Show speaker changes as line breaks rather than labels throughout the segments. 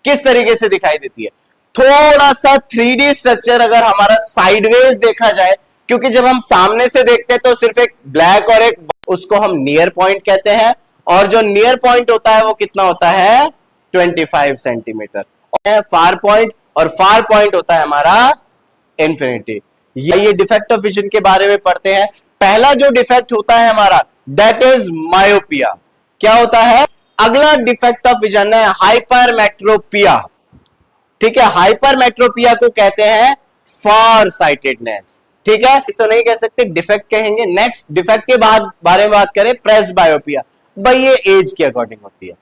किस तरीके से दिखाई देती है। थोड़ा सा 3D स्ट्रक्चर अगर हमारा साइडवेज देखा जाए, क्योंकि जब हम सामने से देखते हैं तो सिर्फ एक ब्लैक और एक, उसको हम नियर पॉइंट कहते हैं, और जो नियर पॉइंट होता है वो कितना होता है 25 सेंटीमीटर, फार पॉइंट, और फार पॉइंट होता है हमारा इंफिनिटी। ये डिफेक्ट ऑफ विजन के बारे में पढ़ते हैं। पहला जो डिफेक्ट होता है हमारा दैट इज मायोपिया। क्या होता है? अगला डिफेक्ट ऑफ विजन है हाइपरमेट्रोपिया। ठीक है, हाइपरमेट्रोपिया को कहते हैं फार साइटेडनेस। ठीक है, इस तो नहीं कह सकते, डिफेक्ट कहेंगे। नेक्स्ट डिफेक्ट के बाद बारे में बात करें, प्रेसबायोपिया। भाई ये एज के अकॉर्डिंग होती है।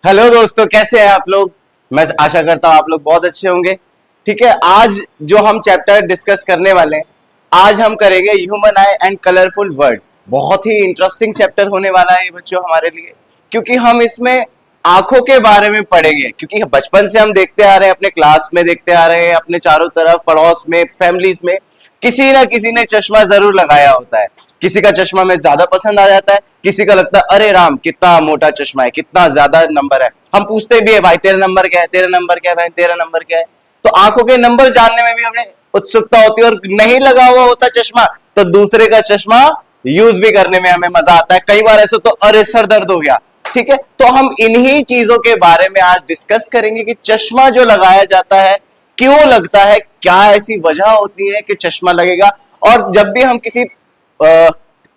हेलो दोस्तों, कैसे हैं आप लोग? मैं आशा करता हूं आप लोग बहुत अच्छे होंगे। ठीक है, आज जो हम चैप्टर डिस्कस करने वाले हैं, आज हम करेंगे human I and colourful world. बहुत ही इंटरेस्टिंग चैप्टर होने वाला है ये बच्चों हमारे लिए, क्योंकि हम इसमें आंखों के बारे में पढ़ेंगे। क्योंकि बचपन से हम देखते आ रहे हैं, अपने क्लास में देखते आ रहे हैं, अपने चारों तरफ पड़ोस में, फैमिलीज में किसी ना किसी ने चश्मा जरूर लगाया होता है। किसी का चश्मा में ज्यादा पसंद आ जाता है, किसी का लगता है अरे राम कितना मोटा चश्मा है, कितना ज्यादा नंबर है। हम पूछते भी है भाई तेरा नंबर क्या है, तेरा नंबर क्या है, भाई तेरा नंबर क्या है। तो आंखों के नंबर जानने में भी हमें उत्सुकता होती है, और नहीं लगा हुआ होता चश्मा तो दूसरे का चश्मा यूज भी करने में हमें मजा आता है। कई बार ऐसे तो अरे सर दर्द हो गया। ठीक है, तो हम इन्हीं चीजों के बारे में आज डिस्कस करेंगे कि चश्मा जो लगाया जाता है क्यों लगता है, क्या ऐसी वजह होती है कि चश्मा लगेगा। और जब भी हम किसी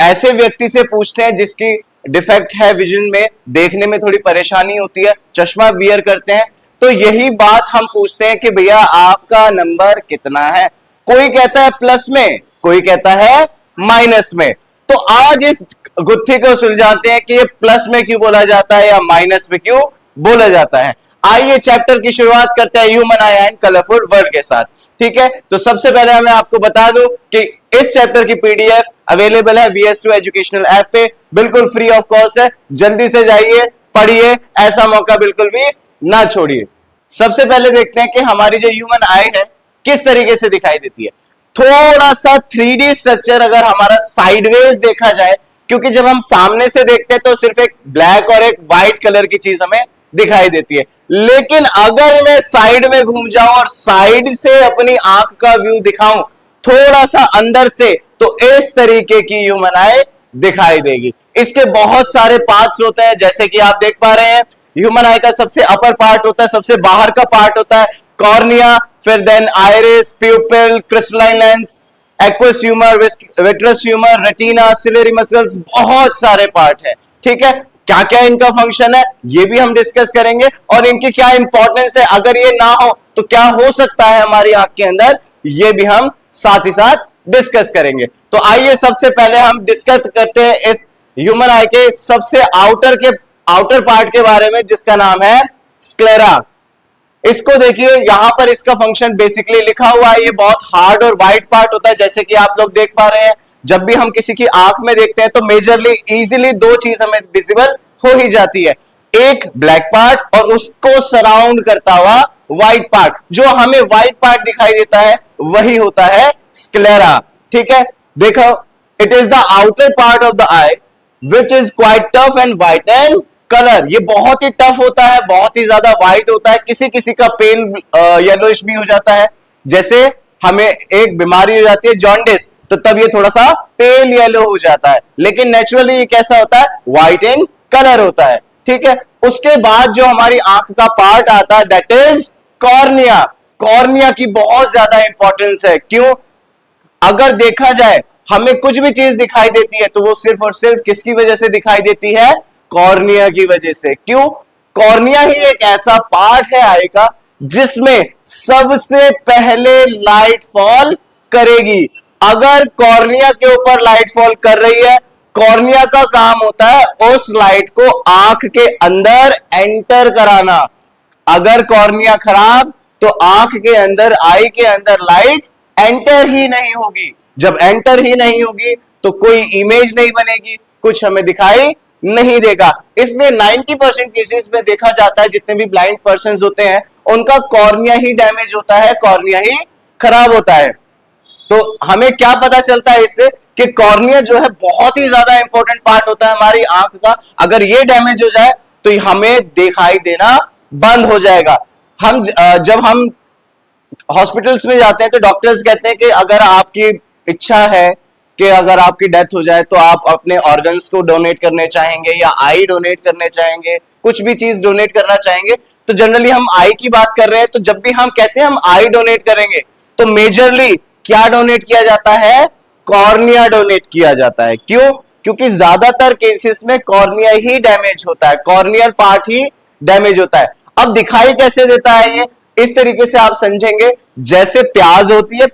ऐसे व्यक्ति से पूछते हैं जिसकी डिफेक्ट है विजन में, देखने में थोड़ी परेशानी होती है, चश्मा वियर करते हैं, तो यही बात हम पूछते हैं कि भैया आपका नंबर कितना है। कोई कहता है प्लस में, कोई कहता है माइनस में। तो आज इस गुत्थी को सुलझाते हैं कि ये प्लस में क्यों बोला जाता है या माइनस में क्यों बोला जाता है। आइए चैप्टर की शुरुआत करते हैं human I and colourful world के साथ। ठीक है, तो सबसे पहले मैं आपको बता दूं कि इस चैप्टर की पीडीएफ अवेलेबल है VS2 एजुकेशनल ऐप पे, बिल्कुल फ्री ऑफ कॉस्ट है। जल्दी से जाइए, पढ़िए, ऐसा मौका बिल्कुल भी ना छोड़िए। सबसे पहले देखते हैं कि हमारी जो ह्यूमन आई है किस तरीके से दिखाई देती है। थोड़ा सा 3D स्ट्रक्चर अगर हमारा साइडवेज देखा जाए, क्योंकि जब हम सामने से देखते हैं तो सिर्फ एक ब्लैक और एक व्हाइट कलर की चीज हमें दिखाई देती है। लेकिन अगर मैं साइड में घूम जाऊं और साइड से अपनी आंख का व्यू दिखाऊं थोड़ा सा अंदर से, तो इस तरीके की ह्यूमन आई दिखाई देगी। इसके बहुत सारे पार्ट्स होते हैं, जैसे कि आप देख पा रहे हैं। ह्यूमन आई का सबसे अपर पार्ट होता है, सबसे बाहर का पार्ट होता है कॉर्निया, फिर then iris, pupil, crystalline lens, aqueous humour, vitreous humour, retina, ciliary muscles, बहुत सारे पार्ट है। ठीक है, क्या क्या इनका फंक्शन है ये भी हम डिस्कस करेंगे, और इनकी क्या इंपॉर्टेंस है। अगर ये ना हो तो क्या हो सकता है हमारी आंख के अंदर, ये भी हम साथ ही साथ डिस्कस करेंगे। तो आइए सबसे पहले हम डिस्कस करते हैं इस ह्यूमन आई के सबसे आउटर पार्ट के बारे में, जिसका नाम है स्क्लेरा। इसको देखिए, यहां पर इसका फंक्शन बेसिकली लिखा हुआ है। ये बहुत हार्ड और वाइट पार्ट होता है, जैसे कि आप लोग देख पा रहे हैं। जब भी हम किसी की आंख में देखते हैं तो मेजरली इजीली दो चीज हमें विजिबल हो ही जाती है, एक ब्लैक पार्ट और उसको सराउंड करता हुआ व्हाइट पार्ट। जो हमें व्हाइट पार्ट दिखाई देता है वही होता है स्क्लेरा। ठीक है, देखो, it is the outer part of the I which is quite tough and white and colour. ये बहुत ही टफ होता है, बहुत ही ज्यादा व्हाइट होता है, किसी किसी का पेल येलोइश भी हो जाता है। जैसे हमें एक बीमारी हो जाती है जॉन्डिस, तो तब ये थोड़ा सा पेल येलो हो जाता है, लेकिन नेचुरली ये कैसा होता है, व्हाइट इन कलर होता है। ठीक है, उसके बाद जो हमारी आंख का पार्ट आता है दैट इज कॉर्निया। कॉर्निया की बहुत ज्यादा इंपॉर्टेंस है। क्यों? अगर देखा जाए हमें कुछ भी चीज दिखाई देती है तो वो सिर्फ और सिर्फ किसकी वजह से दिखाई देती है, कॉर्निया की वजह से। क्यों? कॉर्निया ही एक ऐसा पार्ट है आई का जिसमें सबसे पहले लाइट फॉल करेगी। अगर कॉर्निया के ऊपर लाइट फॉल कर रही है, कॉर्निया का काम होता है उस लाइट को आंख के अंदर एंटर कराना। अगर कॉर्निया खराब तो आंख के अंदर, आई के अंदर लाइट एंटर ही नहीं होगी। जब एंटर ही नहीं होगी तो कोई इमेज नहीं बनेगी, कुछ हमें दिखाई नहीं देगा। इसलिए 90% केसेस में देखा जाता है जितने भी ब्लाइंड पर्संस होते हैं उनका कॉर्निया ही डैमेज होता है, कॉर्निया ही खराब होता है। तो हमें क्या पता चलता है इससे कि कॉर्निया जो है बहुत ही ज्यादा इंपॉर्टेंट पार्ट होता है हमारी आंख का। अगर ये डैमेज हो जाए तो हमें दिखाई देना बंद हो जाएगा। जब हम हॉस्पिटल्स में जाते हैं तो डॉक्टर्स कहते हैं कि अगर आपकी इच्छा है कि अगर आपकी डेथ हो जाए तो आप अपने ऑर्गन्स को डोनेट करने चाहेंगे या आई डोनेट करने चाहेंगे, कुछ भी चीज डोनेट करना चाहेंगे, तो जनरली हम आई की बात कर रहे हैं। तो जब भी हम कहते हैं हम आई डोनेट करेंगे तो मेजरली क्या डोनेट किया जाता है? कॉर्निया डोनेट किया जाता है। क्यों? क्योंकि ज्यादातर केसेस में कॉर्निया ही डैमेज होता है, कॉर्नियल पार्ट ही डैमेज होता है। अब दिखाई कैसे देता है ये? इस तरीके से आप समझेंगे, जैसे प्याज होती है,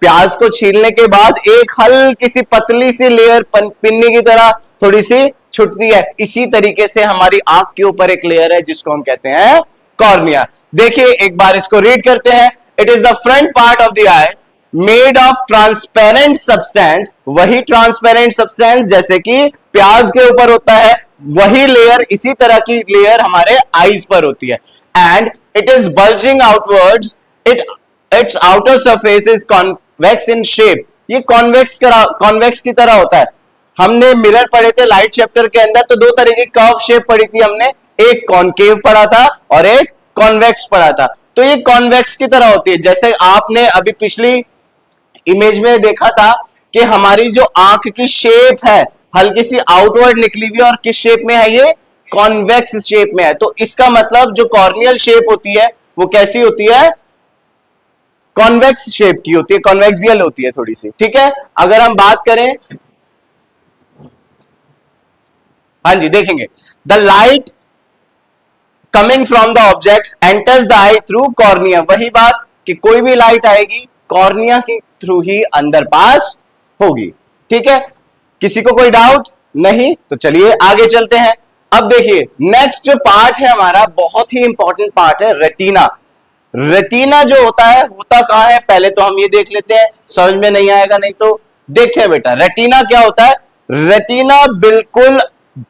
प्याज को छीलने के बाद एक हल्की सी पतली सी लेयर पिन्नी की तरह थोड़ी सी छुटती है। इसी तरीके से हमारी आंख के ऊपर एक लेयर है जिसको हम कहते हैं कॉर्निया। देखिए एक बार इसको रीड करते हैं। It is the front part of the I made of transparent substance. वही ट्रांसपेरेंट सब्सटेंस जैसे कि प्याज के ऊपर होता है, वही लेयर, इसी तरह की लेयर हमारे आईज पर होती है। And it is bulging outwards, it's outer surface is convex in shape. ये कॉन्वेक्स की तरह होता है। हमने मिरर पढ़े थे लाइट चैप्टर के अंदर, तो दो तरह की कर्व शेप पढ़ी थी हमने, एक कॉन्केव पढ़ा था और एक कॉन्वेक्स पढ़ा था। तो ये कॉन्वेक्स की तरह होती है। जैसे आपने अभी पिछली इमेज में देखा था कि हमारी जो आंख की शेप है हल्की सी आउटवर्ड निकली हुई और किस शेप में है? ये कॉन्वेक्स शेप में है। तो इसका मतलब जो कॉर्नियल शेप होती है वो कैसी होती है? कॉन्वेक्स शेप की होती है, कॉन्वेक्सियल होती है थोड़ी सी। ठीक है, अगर हम बात करें, हाँ जी देखेंगे, the light coming from the objects enters the I through cornea. वही बात कि कोई भी लाइट आएगी कॉर्निया के थ्रू ही अंदर पास होगी। ठीक है, किसी को कोई डाउट नहीं? तो चलिए आगे चलते हैं। अब देखिए नेक्स्ट जो पार्ट है हमारा, बहुत ही इंपॉर्टेंट पार्ट है रेटिना। रेटिना जो होता है, होता कहां है पहले तो हम ये देख लेते हैं, समझ में नहीं आएगा नहीं तो देखते हैं बेटा। रेटिना क्या होता है? रेटिना बिल्कुल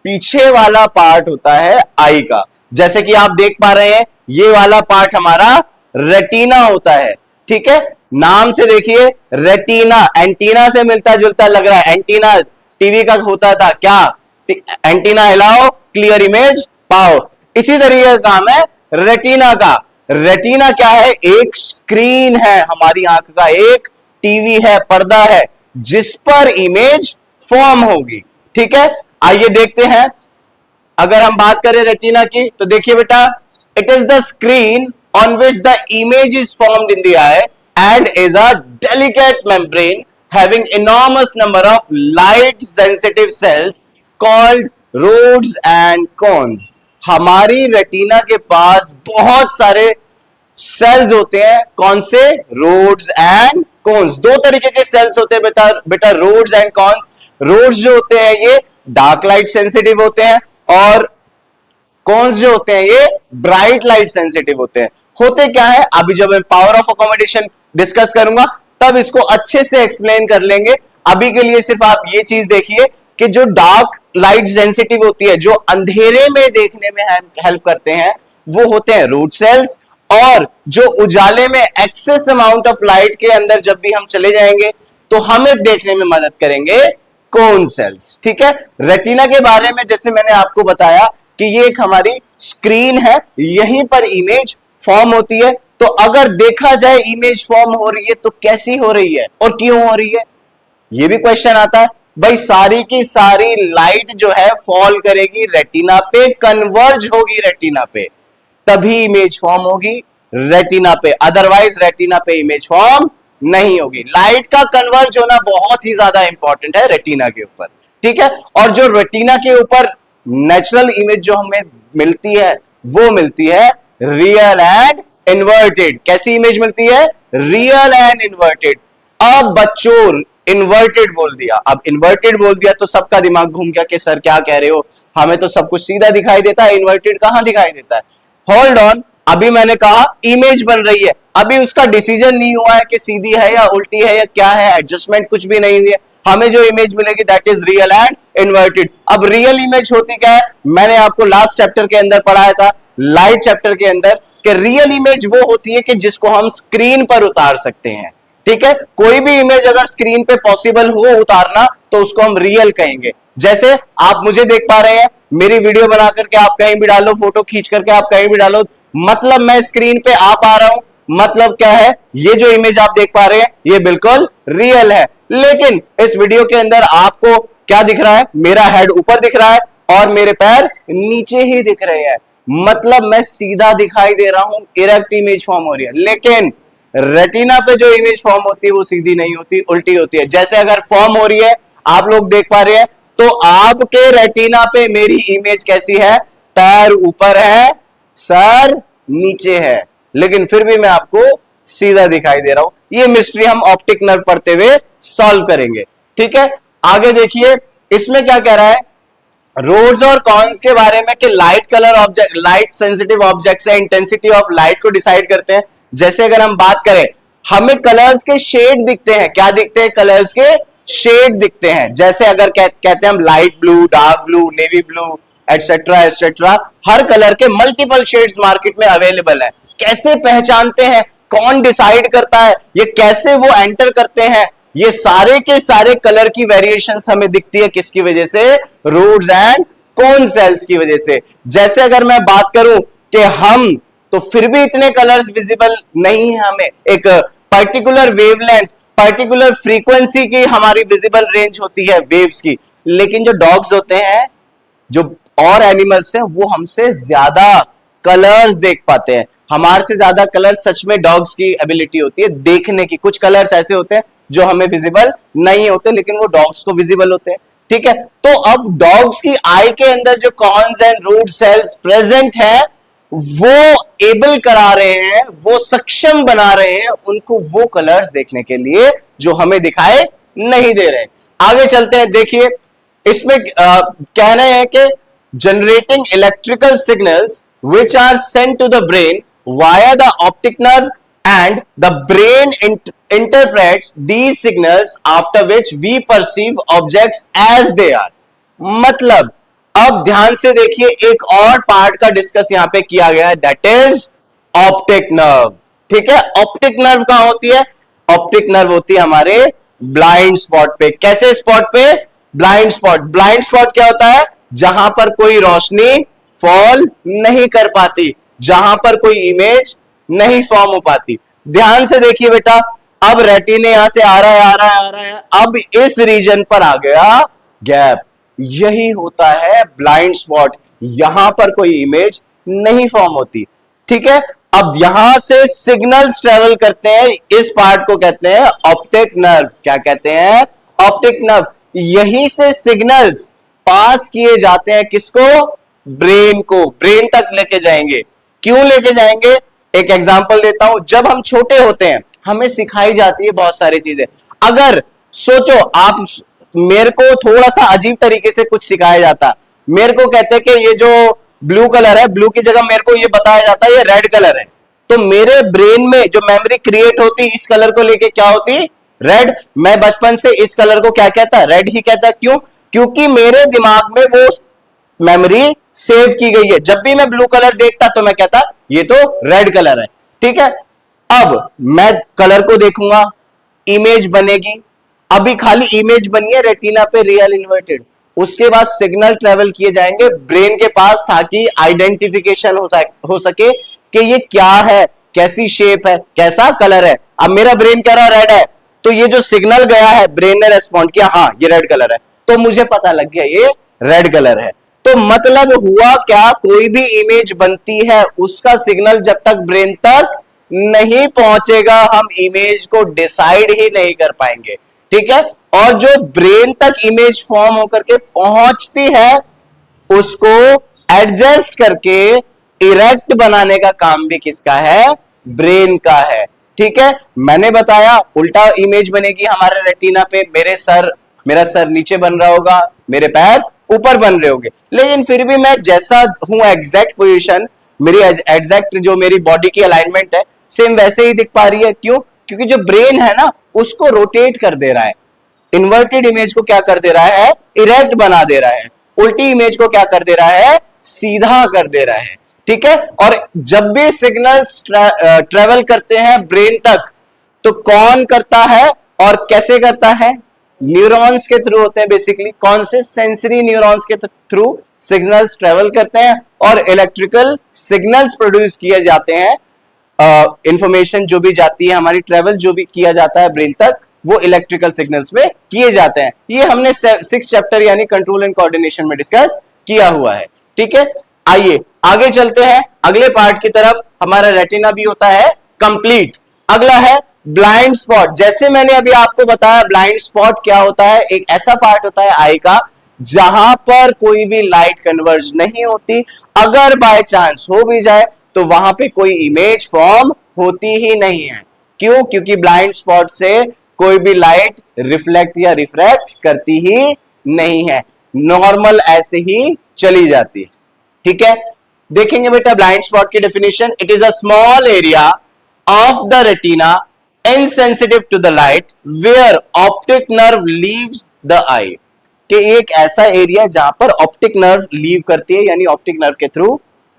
पीछे वाला पार्ट होता है आई का। जैसे कि आप देख पा रहे हैं ये वाला पार्ट हमारा रेटिना होता है। ठीक है, नाम से देखिए रेटिना, एंटीना से मिलता जुलता लग रहा है। एंटीना टीवी का होता था क्या? एंटीना हिलाओ क्लियर इमेज पाओ। इसी तरीके का काम है रेटिना का। रेटिना क्या है? एक स्क्रीन है, हमारी आंख का एक टीवी है, पर्दा है जिस पर इमेज फॉर्म होगी। ठीक है, आइए देखते हैं। अगर हम बात करें रेटिना की तो देखिए बेटा, it is the screen on which the image is formed in the I and is a delicate membrane having enormous number of light sensitive cells called rods and cones। हमारी रेटिना के पास बहुत सारे cells होते हैं। कौन से? Rods and cones. दो तरीके के सेल्स होते हैं बेटा रोड्स एंड कॉन्स। रोड्स जो होते हैं ये डार्क लाइट सेंसिटिव होते हैं और कॉन्स जो होते हैं ये ब्राइट लाइट सेंसिटिव होते हैं। होते क्या है, अभी जब मैं पावर ऑफ अकोमोडेशन डिस्कस करूंगा तब इसको अच्छे से एक्सप्लेन कर लेंगे। अभी के लिए सिर्फ आप ये चीज देखिए कि जो डार्क लाइट सेंसिटिव होती है, जो अंधेरे में देखने में हेल्प करते हैं, वो होते हैं रोड सेल्स। और जो उजाले में एक्सेस अमाउंट ऑफ लाइट के अंदर जब भी हम चले जाएंगे तो हमें देखने में मदद करेंगे कोन सेल्स। ठीक है, रेटिना के बारे में जैसे मैंने आपको बताया कि ये एक हमारी स्क्रीन है, यहीं पर इमेज फॉर्म होती है। तो अगर देखा जाए इमेज फॉर्म हो रही है तो कैसी हो रही है और क्यों हो रही है, ये भी क्वेश्चन आता है। भाई सारी की सारी लाइट जो है फॉल करेगी रेटिना पे, कन्वर्ज होगी रेटिना पे, तभी इमेज फॉर्म होगी रेटिना पे, अदरवाइज रेटिना पे इमेज फॉर्म नहीं होगी। लाइट का कन्वर्ज होना बहुत ही ज्यादा इंपॉर्टेंट है रेटिना के ऊपर। ठीक है, और जो रेटिना के ऊपर नेचुरल इमेज जो हमें मिलती है वो मिलती है रियल एंड इन्वर्टेड। कैसी इमेज मिलती है? Real and inverted. अब बच्चों इन्वर्टेड बोल दिया, अब इन्वर्टेड बोल दिया तो सबका दिमाग घूम गया कि सर क्या कह रहे हो, हमें तो सब कुछ सीधा दिखाई देता है, इन्वर्टेड कहां दिखाई देता है। होल्ड ऑन, अभी मैंने कहा इमेज बन रही है, अभी उसका डिसीजन नहीं हुआ है कि सीधी है या उल्टी है या क्या है, एडजस्टमेंट कुछ भी नहीं हुई है। हमें जो इमेज मिलेगी that is real and inverted. अब रियल इमेज होती क्या है? मैंने आपको लास्ट चैप्टर के अंदर पढ़ाया था, लाइट चैप्टर के अंदर, कि रियल इमेज वो होती है कि जिसको हम स्क्रीन पर उतार सकते हैं। ठीक है, कोई भी इमेज अगर स्क्रीन पे पॉसिबल हो उतारना तो उसको हम रियल कहेंगे। जैसे आप मुझे देख पा रहे हैं, मेरी वीडियो बना करके आप कहीं भी डालो, फोटो खींच करके आप कहीं भी डालो, मतलब मैं स्क्रीन पे आ पा रहा हूं, मतलब क्या है, ये जो इमेज आप देख पा रहे हैं ये बिल्कुल रियल है। लेकिन इस वीडियो के अंदर आपको क्या दिख रहा है, मेरा हेड ऊपर दिख रहा है और मेरे पैर नीचे ही दिख रहे हैं, मतलब मैं सीधा दिखाई दे रहा हूं, इरेक्ट इमेज फॉर्म हो रही है। लेकिन रेटिना पे जो इमेज फॉर्म होती है वो सीधी नहीं होती, उल्टी होती है। जैसे अगर फॉर्म हो रही है, आप लोग देख पा रहे हैं, तो आपके रेटिना पे मेरी इमेज कैसी है, पैर ऊपर है, सर नीचे है, लेकिन फिर भी मैं आपको सीधा दिखाई दे रहा हूं। ये मिस्ट्री हम ऑप्टिक नर्व पढ़ते हुए सॉल्व करेंगे। ठीक है, आगे देखिए इसमें क्या कह रहा है, रोड्स और कॉन्स के बारे में कि light colour object, light sensitive objects है, इंटेंसिटी ऑफ लाइट को डिसाइड करते हैं। जैसे अगर हम बात करें, हमें कलर्स के शेड दिखते हैं, क्या दिखते हैं, कलर्स के शेड दिखते हैं। जैसे अगर कहते हैं हम light blue, dark blue, navy blue, etcetera etcetera, हर कलर के मल्टीपल शेड्स मार्केट में अवेलेबल है। कैसे पहचानते हैं, कौन डिसाइड करता है, ये कैसे वो एंटर करते हैं, ये सारे के सारे कलर की वेरिएशंस हमें दिखती है किसकी वजह से, रोड्स एंड कोन सेल्स की वजह से। जैसे अगर मैं बात करूं कि हम तो फिर भी इतने कलर्स विजिबल नहीं है हमें, एक पर्टिकुलर वेवलेंथ, पर्टिकुलर फ्रीक्वेंसी की हमारी विजिबल रेंज होती है वेव्स की। लेकिन जो डॉग्स होते हैं, जो और एनिमल्स हैं, वो हमसे ज्यादा कलर्स देख पाते हैं। हमारे से ज्यादा कलर सच में डॉग्स की एबिलिटी होती है देखने की। कुछ कलर्स ऐसे होते हैं जो हमें विजिबल नहीं होते, लेकिन वो डॉग्स को विजिबल होते हैं। ठीक है, तो अब डॉग्स की आई के अंदर जो cones and rod cells present है, वो एबल करा रहे हैं, वो सक्षम बना रहे हैं उनको वो कलर्स देखने के लिए जो हमें दिखाए नहीं दे रहे। आगे चलते हैं, देखिए इसमें कहना है कि generating electrical signals which are sent to the brain via the optic nerve, and the brain interprets these signals, after which we perceive objects as they are। मतलब अब ध्यान से देखिए, एक और पार्ट का डिस्कस यहां पे किया गया है, दैट इज ऑप्टिक नर्व। ठीक है, ऑप्टिक नर्व कहां होती है, ऑप्टिक नर्व होती है हमारे ब्लाइंड स्पॉट पे। कैसे स्पॉट पे, ब्लाइंड स्पॉट। ब्लाइंड स्पॉट क्या होता है, जहां पर कोई रोशनी फॉल नहीं कर पाती, जहां पर कोई इमेज नहीं फॉर्म हो पाती। ध्यान से देखिए बेटा, अब रेटिना यहां से आ रहा है, आ रहा है, आ रहा है, अब इस रीजन पर आ गया गैप, यही होता है ब्लाइंड स्पॉट, यहां पर कोई इमेज नहीं फॉर्म होती। ठीक है, अब यहां से सिग्नल्स ट्रेवल करते हैं, इस पार्ट को कहते हैं ऑप्टिक नर्व। क्या कहते हैं, ऑप्टिक नर्व। यहीं से सिग्नल्स पास किए जाते हैं किसको, ब्रेन को, ब्रेन तक लेके जाएंगे। क्यों लेके जाएंगे, एक एग्जांपल देता हूं। जब हम छोटे होते हैं हमें सिखाई जाती है बहुत सारी चीजें। अगर सोचो आप, मेरे को थोड़ा सा अजीब तरीके से कुछ सिखाया जाता, मेरे को कहते हैं कि ये जो ब्लू कलर है, ब्लू की जगह मेरे को ये बताया जाता है ये रेड कलर है, तो मेरे ब्रेन में जो मेमोरी क्रिएट होती इस कलर को लेके क्या होती, रेड। मैं बचपन से इस कलर को क्या कहता, रेड ही कहता। क्यों, क्योंकि मेरे दिमाग में वो मेमोरी सेव की गई है। जब भी मैं ब्लू कलर देखता तो मैं कहता ये तो रेड कलर है। ठीक है, अब मैं कलर को देखूंगा, इमेज बनेगी, अभी खाली इमेज बनी है रेटिना पे रियल इन्वर्टेड, उसके बाद सिग्नल ट्रेवल किए जाएंगे ब्रेन के पास ताकि आइडेंटिफिकेशन हो सके कि ये क्या है, कैसी शेप है, कैसा कलर है। अब मेरा ब्रेन कह रहा रेड है, तो ये जो सिग्नल गया है ब्रेन ने रेस्पॉन्ड किया, हाँ ये रेड कलर है, तो मुझे पता लग गया ये रेड कलर है। तो मतलब हुआ क्या, कोई भी इमेज बनती है उसका सिग्नल जब तक ब्रेन तक नहीं पहुंचेगा हम इमेज को डिसाइड ही नहीं कर पाएंगे। ठीक है, और जो ब्रेन तक इमेज फॉर्म होकर के पहुंचती है उसको एडजस्ट करके इरेक्ट बनाने का काम भी किसका है, ब्रेन का है। ठीक है, मैंने बताया उल्टा इमेज बनेगी हमारे रेटिना पे, मेरा सर नीचे बन रहा होगा, मेरे पैर ऊपर बन रहे होंगे, लेकिन फिर भी मैं जैसा हूं एग्जैक्ट पोजीशन, मेरी एग्जैक्ट जो मेरी बॉडी की अलाइनमेंट है सेम वैसे ही दिख पा रही है। क्यों, क्योंकि जो ब्रेन है ना उसको रोटेट कर दे रहा है, इन्वर्टेड इमेज को क्या कर दे रहा है, इरेक्ट बना दे रहा है, उल्टी इमेज को क्या कर दे रहा है, सीधा कर दे रहा है। ठीक है, और जब भी सिग्नल्स ट्रेवल करते हैं ब्रेन तक, तो कौन करता है और कैसे करता है? न्यूरॉन्स के थ्रू होते हैं बेसिकली। कौन से? सेंसरी न्यूरॉन्स के थ्रू सिग्नल्स ट्रेवल करते हैं और इलेक्ट्रिकल सिग्नल्स प्रोड्यूस किए जाते हैं। इंफॉर्मेशन जो भी जाती है हमारी, ट्रेवल जो भी किया जाता है ब्रेन तक, वो इलेक्ट्रिकल सिग्नल्स में किए जाते हैं। ये हमने 6 चैप्टर यानी कंट्रोल एंड कोऑर्डिनेशन में डिस्कस किया हुआ है। ठीक है, आइए आगे चलते हैं अगले पार्ट की तरफ। हमारा रेटिना भी होता है कंप्लीट। अगला है ब्लाइंड स्पॉट। जैसे मैंने अभी आपको बताया, ब्लाइंड स्पॉट क्या होता है? एक ऐसा पार्ट होता है आई का जहां पर कोई भी लाइट कन्वर्ज नहीं होती। अगर बाय चांस हो भी जाए तो वहां पे कोई इमेज फॉर्म होती ही नहीं है। क्यों? क्योंकि ब्लाइंड स्पॉट से कोई भी लाइट रिफ्लेक्ट या रिफ्रैक्ट करती ही नहीं है, नॉर्मल ऐसे ही चली जाती है। ठीक है, देखेंगे बेटा ब्लाइंड स्पॉट की definition. It is a small area of the retina insensitive to the light where optic nerve leaves the eye. कि एक ऐसा एरिया जहां पर ऑप्टिक नर्व लीव करती है, यानी ऑप्टिक नर्व के थ्रू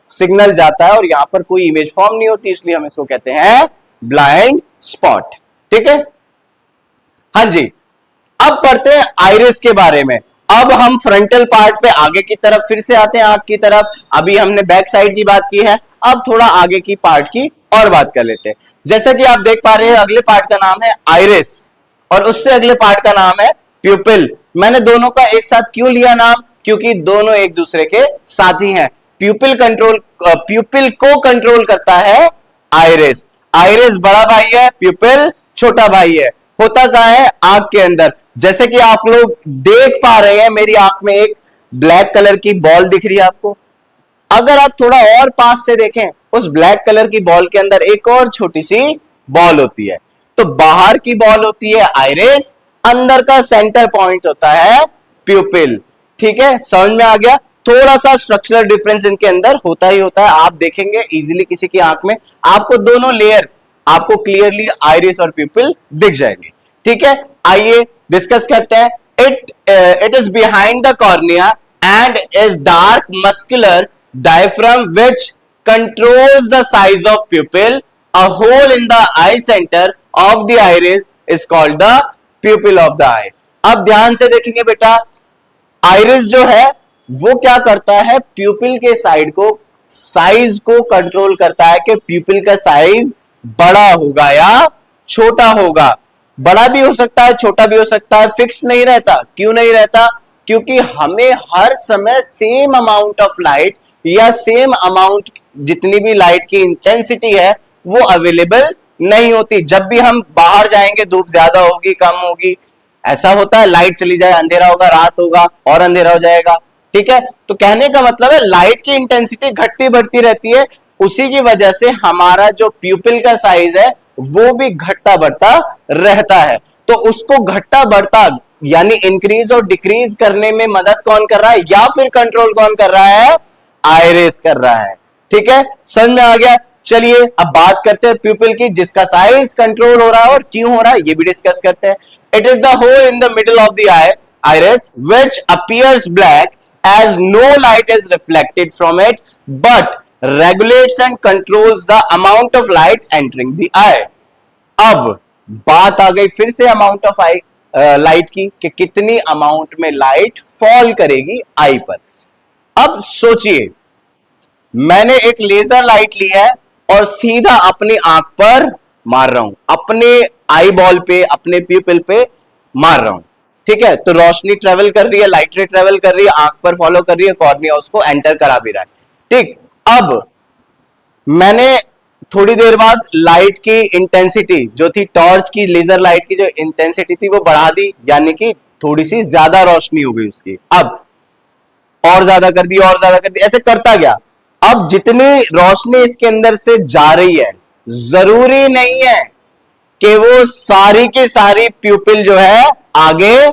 सिग्नल जाता है और यहां पर कोई इमेज फॉर्म नहीं होती, इसलिए हम इसको कहते हैं ब्लाइंड स्पॉट। ठीक है, हाँ जी। अब पढ़ते हैं आइरिस के बारे में। अब हम फ्रंटल पार्ट पे आगे की तरफ फिर से आते हैं, आंख की तरफ। अभी हमने बैक साइड की बात की है, अब थोड़ा आगे की पार्ट की और बात कर लेते हैं। जैसा कि आप देख पा रहे हैं, अगले पार्ट का नाम है आइरिस और उससे अगले पार्ट का नाम है प्यूपिल। मैंने दोनों का एक साथ क्यों लिया नाम? क्योंकि दोनों एक दूसरे के साथी हैं। प्यूपिल को कंट्रोल करता है आइरिस। आइरिस बड़ा भाई है, प्यूपिल छोटा भाई है। होता कहां है? आंख के अंदर। जैसे कि आप लोग देख पा रहे हैं, मेरी आंख में एक ब्लैक कलर की बॉल दिख रही है आपको। अगर आप थोड़ा और पास से देखें, उस ब्लैक कलर की बॉल के अंदर एक और छोटी सी बॉल होती है। तो बाहर की बॉल होती है आइरिस, अंदर का सेंटर पॉइंट होता है प्यूपिल। ठीक है, समझ में आ गया? थोड़ा सा स्ट्रक्चरल डिफरेंस इनके अंदर होता ही होता है। आप देखेंगे इजीली किसी की आंख में आपको दोनों लेयर आपको क्लियरली आइरिस और प्यूपिल दिख जाएंगे। ठीक है, आइए डिस्कस करते हैं। It is behind the cornea and is dark muscular diaphragm which controls the size of pupil. A hole in the eye centre of the iris is called the pupil of the eye. अब ध्यान से देखेंगे बेटा, iris जो है वो क्या करता है? प्यूपिल के साइज को कंट्रोल करता है कि प्यूपिल का साइज बड़ा होगा या छोटा होगा। बड़ा भी हो सकता है, छोटा भी हो सकता है, फिक्स नहीं रहता। क्यों नहीं रहता? क्योंकि हमें हर समय सेम अमाउंट ऑफ लाइट या सेम अमाउंट जितनी भी लाइट की इंटेंसिटी है वो अवेलेबल नहीं होती। जब भी हम बाहर जाएंगे धूप ज्यादा होगी, कम होगी, ऐसा होता है। लाइट चली जाए, अंधेरा होगा, रात होगा और अंधेरा हो जाएगा। ठीक है, तो कहने का मतलब है लाइट की इंटेंसिटी घटती बढ़ती रहती है। उसी की वजह से हमारा जो प्यूपिल का साइज है वो भी घटता बढ़ता रहता है। तो उसको घटता बढ़ता यानी इंक्रीज और डिक्रीज करने में मदद कौन कर रहा है या फिर कंट्रोल कौन कर रहा है? आइरिस कर रहा है। ठीक है, समझ में आ गया? चलिए अब बात करते हैं प्यूपिल की, जिसका साइज कंट्रोल हो रहा है और क्यों हो रहा है ये भी डिस्कस करते हैं। It is the hole in the middle of the eye iris which appears black as no light is reflected from it but regulates and controls the amount of light entering the eye। अब बात आ गई फिर से amount of light की कि कितनी amount में light fall करेगी आई पर। अब सोचिए, मैंने एक लेजर लाइट ली है और सीधा अपनी आंख पर मार रहा हूं, अपने आई बॉल पे, अपने प्यूपिल पे मार रहा हूं। ठीक है, तो रोशनी ट्रेवल कर रही है, लाइट रे ट्रेवल कर रही है, आंख पर फॉलो कर रही है, कॉर्निया उसको एंटर करा भी रहा है। ठीक, अब मैंने थोड़ी देर बाद लाइट की इंटेंसिटी जो थी, टॉर्च की, लेजर लाइट की जो इंटेंसिटी थी वो बढ़ा दी, यानी कि थोड़ी सी ज्यादा रोशनी हो गई उसकी। अब और ज्यादा कर दी, और ज्यादा कर दी, ऐसे करता गया। अब जितनी रोशनी इसके अंदर से जा रही है, जरूरी नहीं है कि वो सारी की सारी प्यूपिल जो है आगे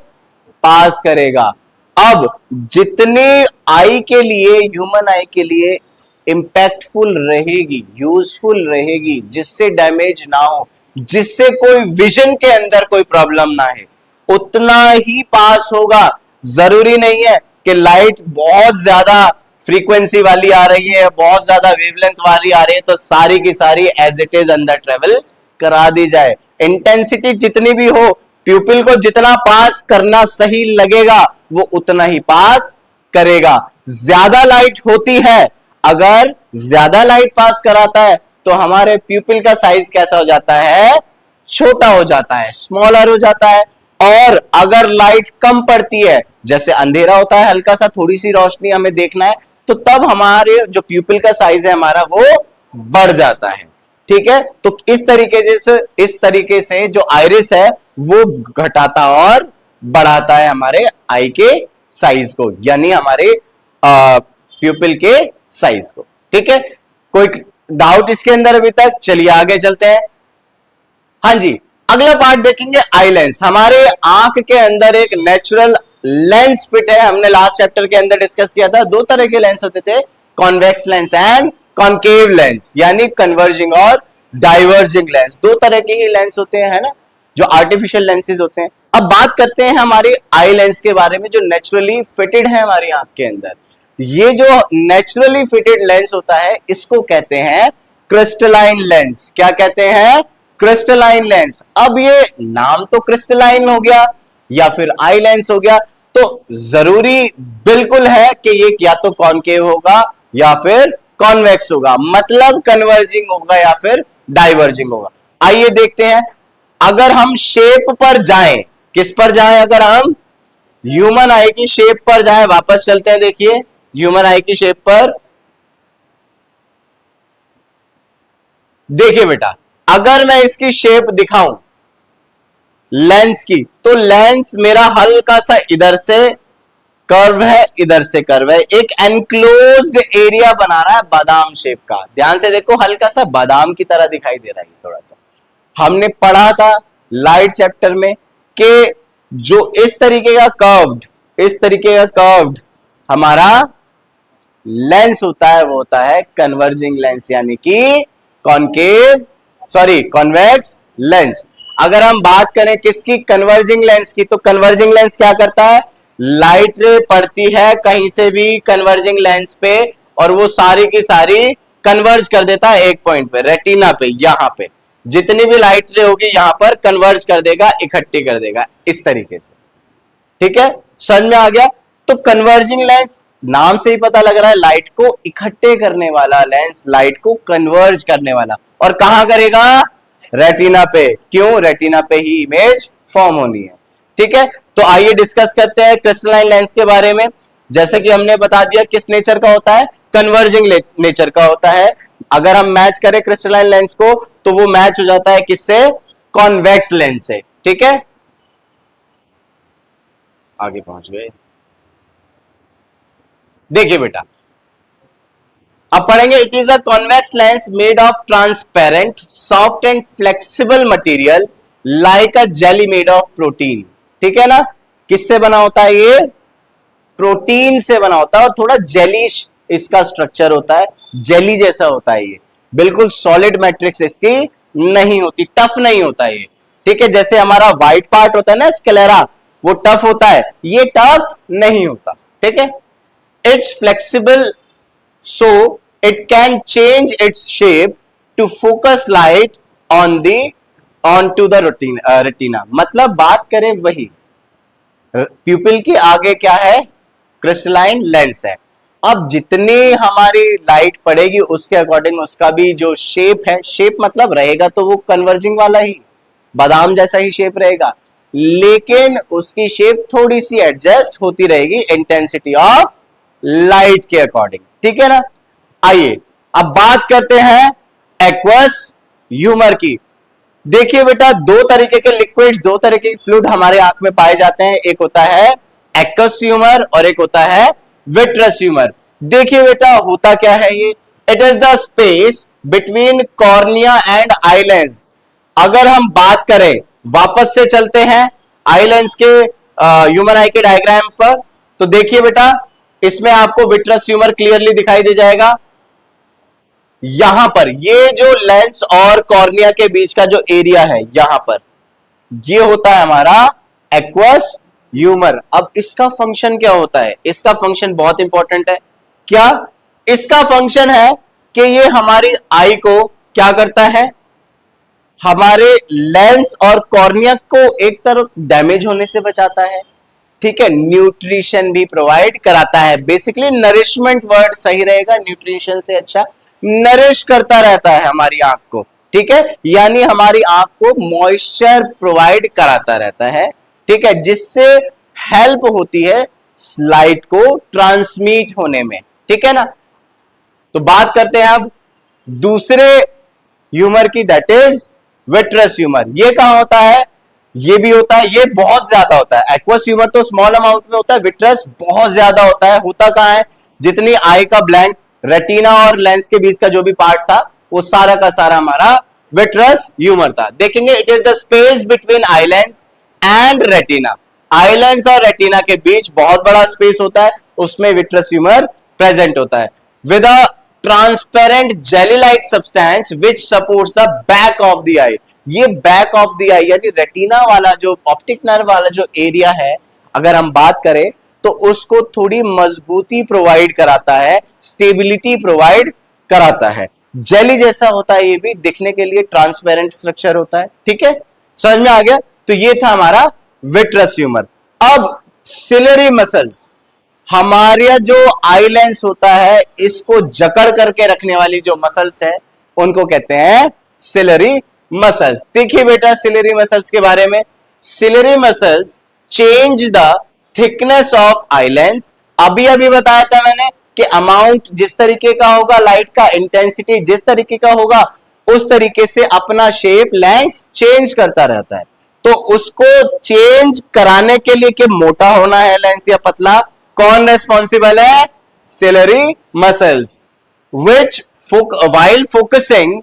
पास करेगा। अब जितनी आई के लिए, ह्यूमन आई के लिए इंपैक्टफुल रहेगी, यूजफुल रहेगी, जिससे डैमेज ना हो, जिससे कोई विजन के अंदर कोई प्रॉब्लम ना है, उतना ही पास होगा। जरूरी नहीं है कि लाइट बहुत ज्यादा फ्रीक्वेंसी वाली आ रही है, बहुत ज्यादा वेवलेंथ वाली आ रही है तो सारी की सारी एज इट इज अंदर ट्रेवल करा दी जाए। इंटेंसिटी जितनी भी हो, प्यूपिल को जितना पास करना सही लगेगा वो उतना ही पास करेगा। ज्यादा लाइट होती है, अगर ज्यादा लाइट पास कराता है तो हमारे प्यूपिल का साइज कैसा हो जाता है, छोटा हो जाता है, स्मॉलर हो जाता है। और अगर लाइट कम पड़ती है, जैसे अंधेरा होता है, हल्का सा थोड़ी सी रोशनी हमें देखना है, तो तब हमारे जो प्यूपिल का साइज है हमारा वो बढ़ जाता है। ठीक है, तो इस तरीके से जो आइरिस है वो घटाता और बढ़ाता है हमारे आई के साइज को, यानी हमारे प्यूपिल के साइज को। ठीक है, कोई डाउट इसके अंदर अभी तक? चलिए आगे चलते हैं। हाँ जी, अगला पार्ट देखेंगे आई लेंस। हमारे आंख के अंदर एक नेचुरल लेंस फिट है। हमने लास्ट चैप्टर के अंदर डिस्कस किया था, दो तरह के लेंस होते थे, convex lens and concave lens, यानी कन्वर्जिंग और डाइवर्जिंग लेंस। दो तरह के ही लेंस होते हैं, है ना, जो आर्टिफिशियल लेंसेज होते हैं। अब बात करते हैं हमारे आई लेंस के बारे में, जो नेचुरली फिटेड है हमारी आंख के अंदर। ये जो नेचुरली फिटेड लेंस होता है इसको कहते हैं क्रिस्टलाइन लेंस। क्या कहते हैं? Crystalline lens. अब ये नाम तो क्रिस्टलाइन हो गया या फिर आई लेंस हो गया, तो जरूरी बिल्कुल है कि ये या तो कॉनकेव होगा या फिर कॉन्वेक्स होगा, मतलब कन्वर्जिंग होगा या फिर डाइवर्जिंग होगा। आइए देखते हैं। अगर हम शेप पर जाएं, किस पर जाएं? अगर हम ह्यूमन आई की शेप पर जाएं, वापस चलते हैं, देखिए ह्यूमन आई की शेप पर। देखिए बेटा, अगर मैं इसकी शेप दिखाऊं लेंस की, तो लेंस मेरा हल्का सा इधर से कर्व है, इधर से कर्व है, एक एनक्लोज्ड एरिया बना रहा है बादाम शेप का। ध्यान से देखो, हल्का सा बादाम की तरह दिखाई दे रहा है थोड़ा सा। हमने पढ़ा था लाइट चैप्टर में कि जो इस तरीके का कर्व्ड हमारा लेंस होता है वो होता है कन्वर्जिंग लेंस, यानी कि कॉन्वेक्स लेंस। अगर हम बात करें किसकी? कन्वर्जिंग लेंस की, तो कन्वर्जिंग लेंस क्या करता है? लाइट पड़ती है कहीं से भी कन्वर्जिंग लेंस पे और वो सारी की सारी कन्वर्ज कर देता है एक पॉइंट पे, रेटिना पे। यहां पे जितनी भी लाइट रे होगी यहां पर कन्वर्ज कर देगा, इकट्ठी कर देगा इस तरीके से। ठीक है, समझ में आ गया? तो कन्वर्जिंग लेंस, नाम से ही पता लग रहा है, लाइट को इकट्ठे करने वाला लेंस, लाइट को कन्वर्ज करने वाला। और कहां करेगा? रेटिना पे। क्यों? रेटिना पे ही इमेज फॉर्म होनी है। ठीक है, तो आइए डिस्कस करते हैं क्रिस्टलाइन लेंस के बारे में। जैसे कि हमने बता दिया किस नेचर का होता है, कन्वर्जिंग नेचर का होता है। अगर हम मैच करें क्रिस्टलाइन लेंस को तो वो मैच हो जाता है किससे? कॉन्वेक्स लेंस से। ठीक है, आगे पहुंच गए। देखिए बेटा, अब पढ़ेंगे। It is a convex lens made of transparent soft and flexible material like a jelly made of protein. ठीक है ना, किससे बना होता है ये? प्रोटीन से बना होता है, और थोड़ा जेलिश इसका स्ट्रक्चर होता है, जेली जैसा होता है ये। बिल्कुल सॉलिड मैट्रिक्स इसकी नहीं होती, टफ नहीं होता ये। ठीक है, जैसे हमारा व्हाइट पार्ट होता है ना स्क्लेरा, वो टफ होता है, ये टफ नहीं होता। ठीक है, it's flexible so it can change its shape to focus light onto the retina। मतलब बात करें वही प्यूपिल की, आगे क्या है? क्रिस्टलाइन लेंस है। अब जितनी हमारी लाइट पड़ेगी उसके अकॉर्डिंग उसका भी जो शेप है, शेप मतलब रहेगा तो वो कन्वर्जिंग वाला ही, बादाम जैसा ही शेप रहेगा, लेकिन उसकी शेप थोड़ी सी एडजस्ट होती रहेगी इंटेंसिटी ऑफ लाइट के अकॉर्डिंग। ठीक है ना। आइए अब बात करते हैं एक्वस ह्यूमर की। देखिए बेटा, दो तरीके के लिक्विड्स, दो तरीके के फ्लूइड हमारे आंख में पाए जाते हैं। एक होता है एक्वस ह्यूमर और एक होता है विट्रस ह्यूमर। देखिए बेटा, होता क्या है ये? It is the space between cornea and eye lens. अगर हम बात करें, वापस से चलते हैं आई लेंस के ह्यूमन आई के डायग्राम पर, तो देखिए बेटा, इसमें आपको विट्रस ह्यूमर क्लियरली दिखाई दे जाएगा। यहां पर ये जो लेंस और कॉर्निया के बीच का जो एरिया है, यहां पर ये होता है हमारा एक्वस ह्यूमर। अब इसका फंक्शन क्या होता है? इसका फंक्शन बहुत इंपॉर्टेंट है। क्या इसका फंक्शन है कि ये हमारी आई को क्या करता है? हमारे लेंस और कॉर्निया को एक तरफ डैमेज होने से बचाता है, ठीक है, न्यूट्रिशन भी प्रोवाइड कराता है। बेसिकली नरिशमेंट वर्ड सही रहेगा, न्यूट्रिशन से अच्छा नरिश करता रहता है हमारी आंख को, ठीक है, यानी हमारी आंख को मॉइस्चर प्रोवाइड कराता रहता है, ठीक है, जिससे हेल्प होती है लाइट को ट्रांसमिट होने में, ठीक है ना। तो बात करते हैं अब दूसरे ह्यूमर की, दैट इज विट्रस ह्यूमर। ये कहां होता है? ये भी होता है, ये बहुत ज्यादा होता है। एक्वस ह्यूमर तो स्मॉल अमाउंट में होता है, विट्रस बहुत ज्यादा होता है। होता कहां है? जितनी आई का ब्लैंक, रेटिना और लेंस के बीच का जो भी पार्ट था, वो सारा का सारा हमारा विट्रस ह्यूमर था। देखेंगे, it is the space between eye lens and retina. Eye lens और रेटिना के बीच बहुत बड़ा स्पेस होता है, उसमें विट्रस ह्यूमर प्रेजेंट होता है with a transparent jelly like substance which supports the back of the eye. ये बैक ऑफ द आई यानी रेटिना वाला जो ऑप्टिक नर्व वाला जो एरिया है, अगर हम बात करें तो उसको थोड़ी मजबूती प्रोवाइड कराता है, स्टेबिलिटी प्रोवाइड कराता है। जेली जैसा होता है, ये भी दिखने के लिए ट्रांसपेरेंट स्ट्रक्चर होता है, ठीक है, समझ में आ गया। तो ये था हमारा विट्रस ह्यूमर। अब सिलरी मसल्स, हमारा जो आई लेंस होता है, इसको जकड़ करके रखने वाली जो मसल्स है, उनको कहते हैं सिलरी मसल्स। देखिए बेटा सिलरी मसल्स के बारे में, ciliary muscles change the thickness of eye lens. अभी अभी बताया था मैंने कि अमाउंट जिस तरीके का होगा लाइट का, इंटेंसिटी जिस तरीके का होगा, उस तरीके से अपना शेप लेंस चेंज करता रहता है। तो उसको चेंज कराने के लिए कि मोटा होना है लेंस या पतला, कौन रेस्पॉन्सिबल है? सिलरी मसल्स, विच वाइल फोकसिंग,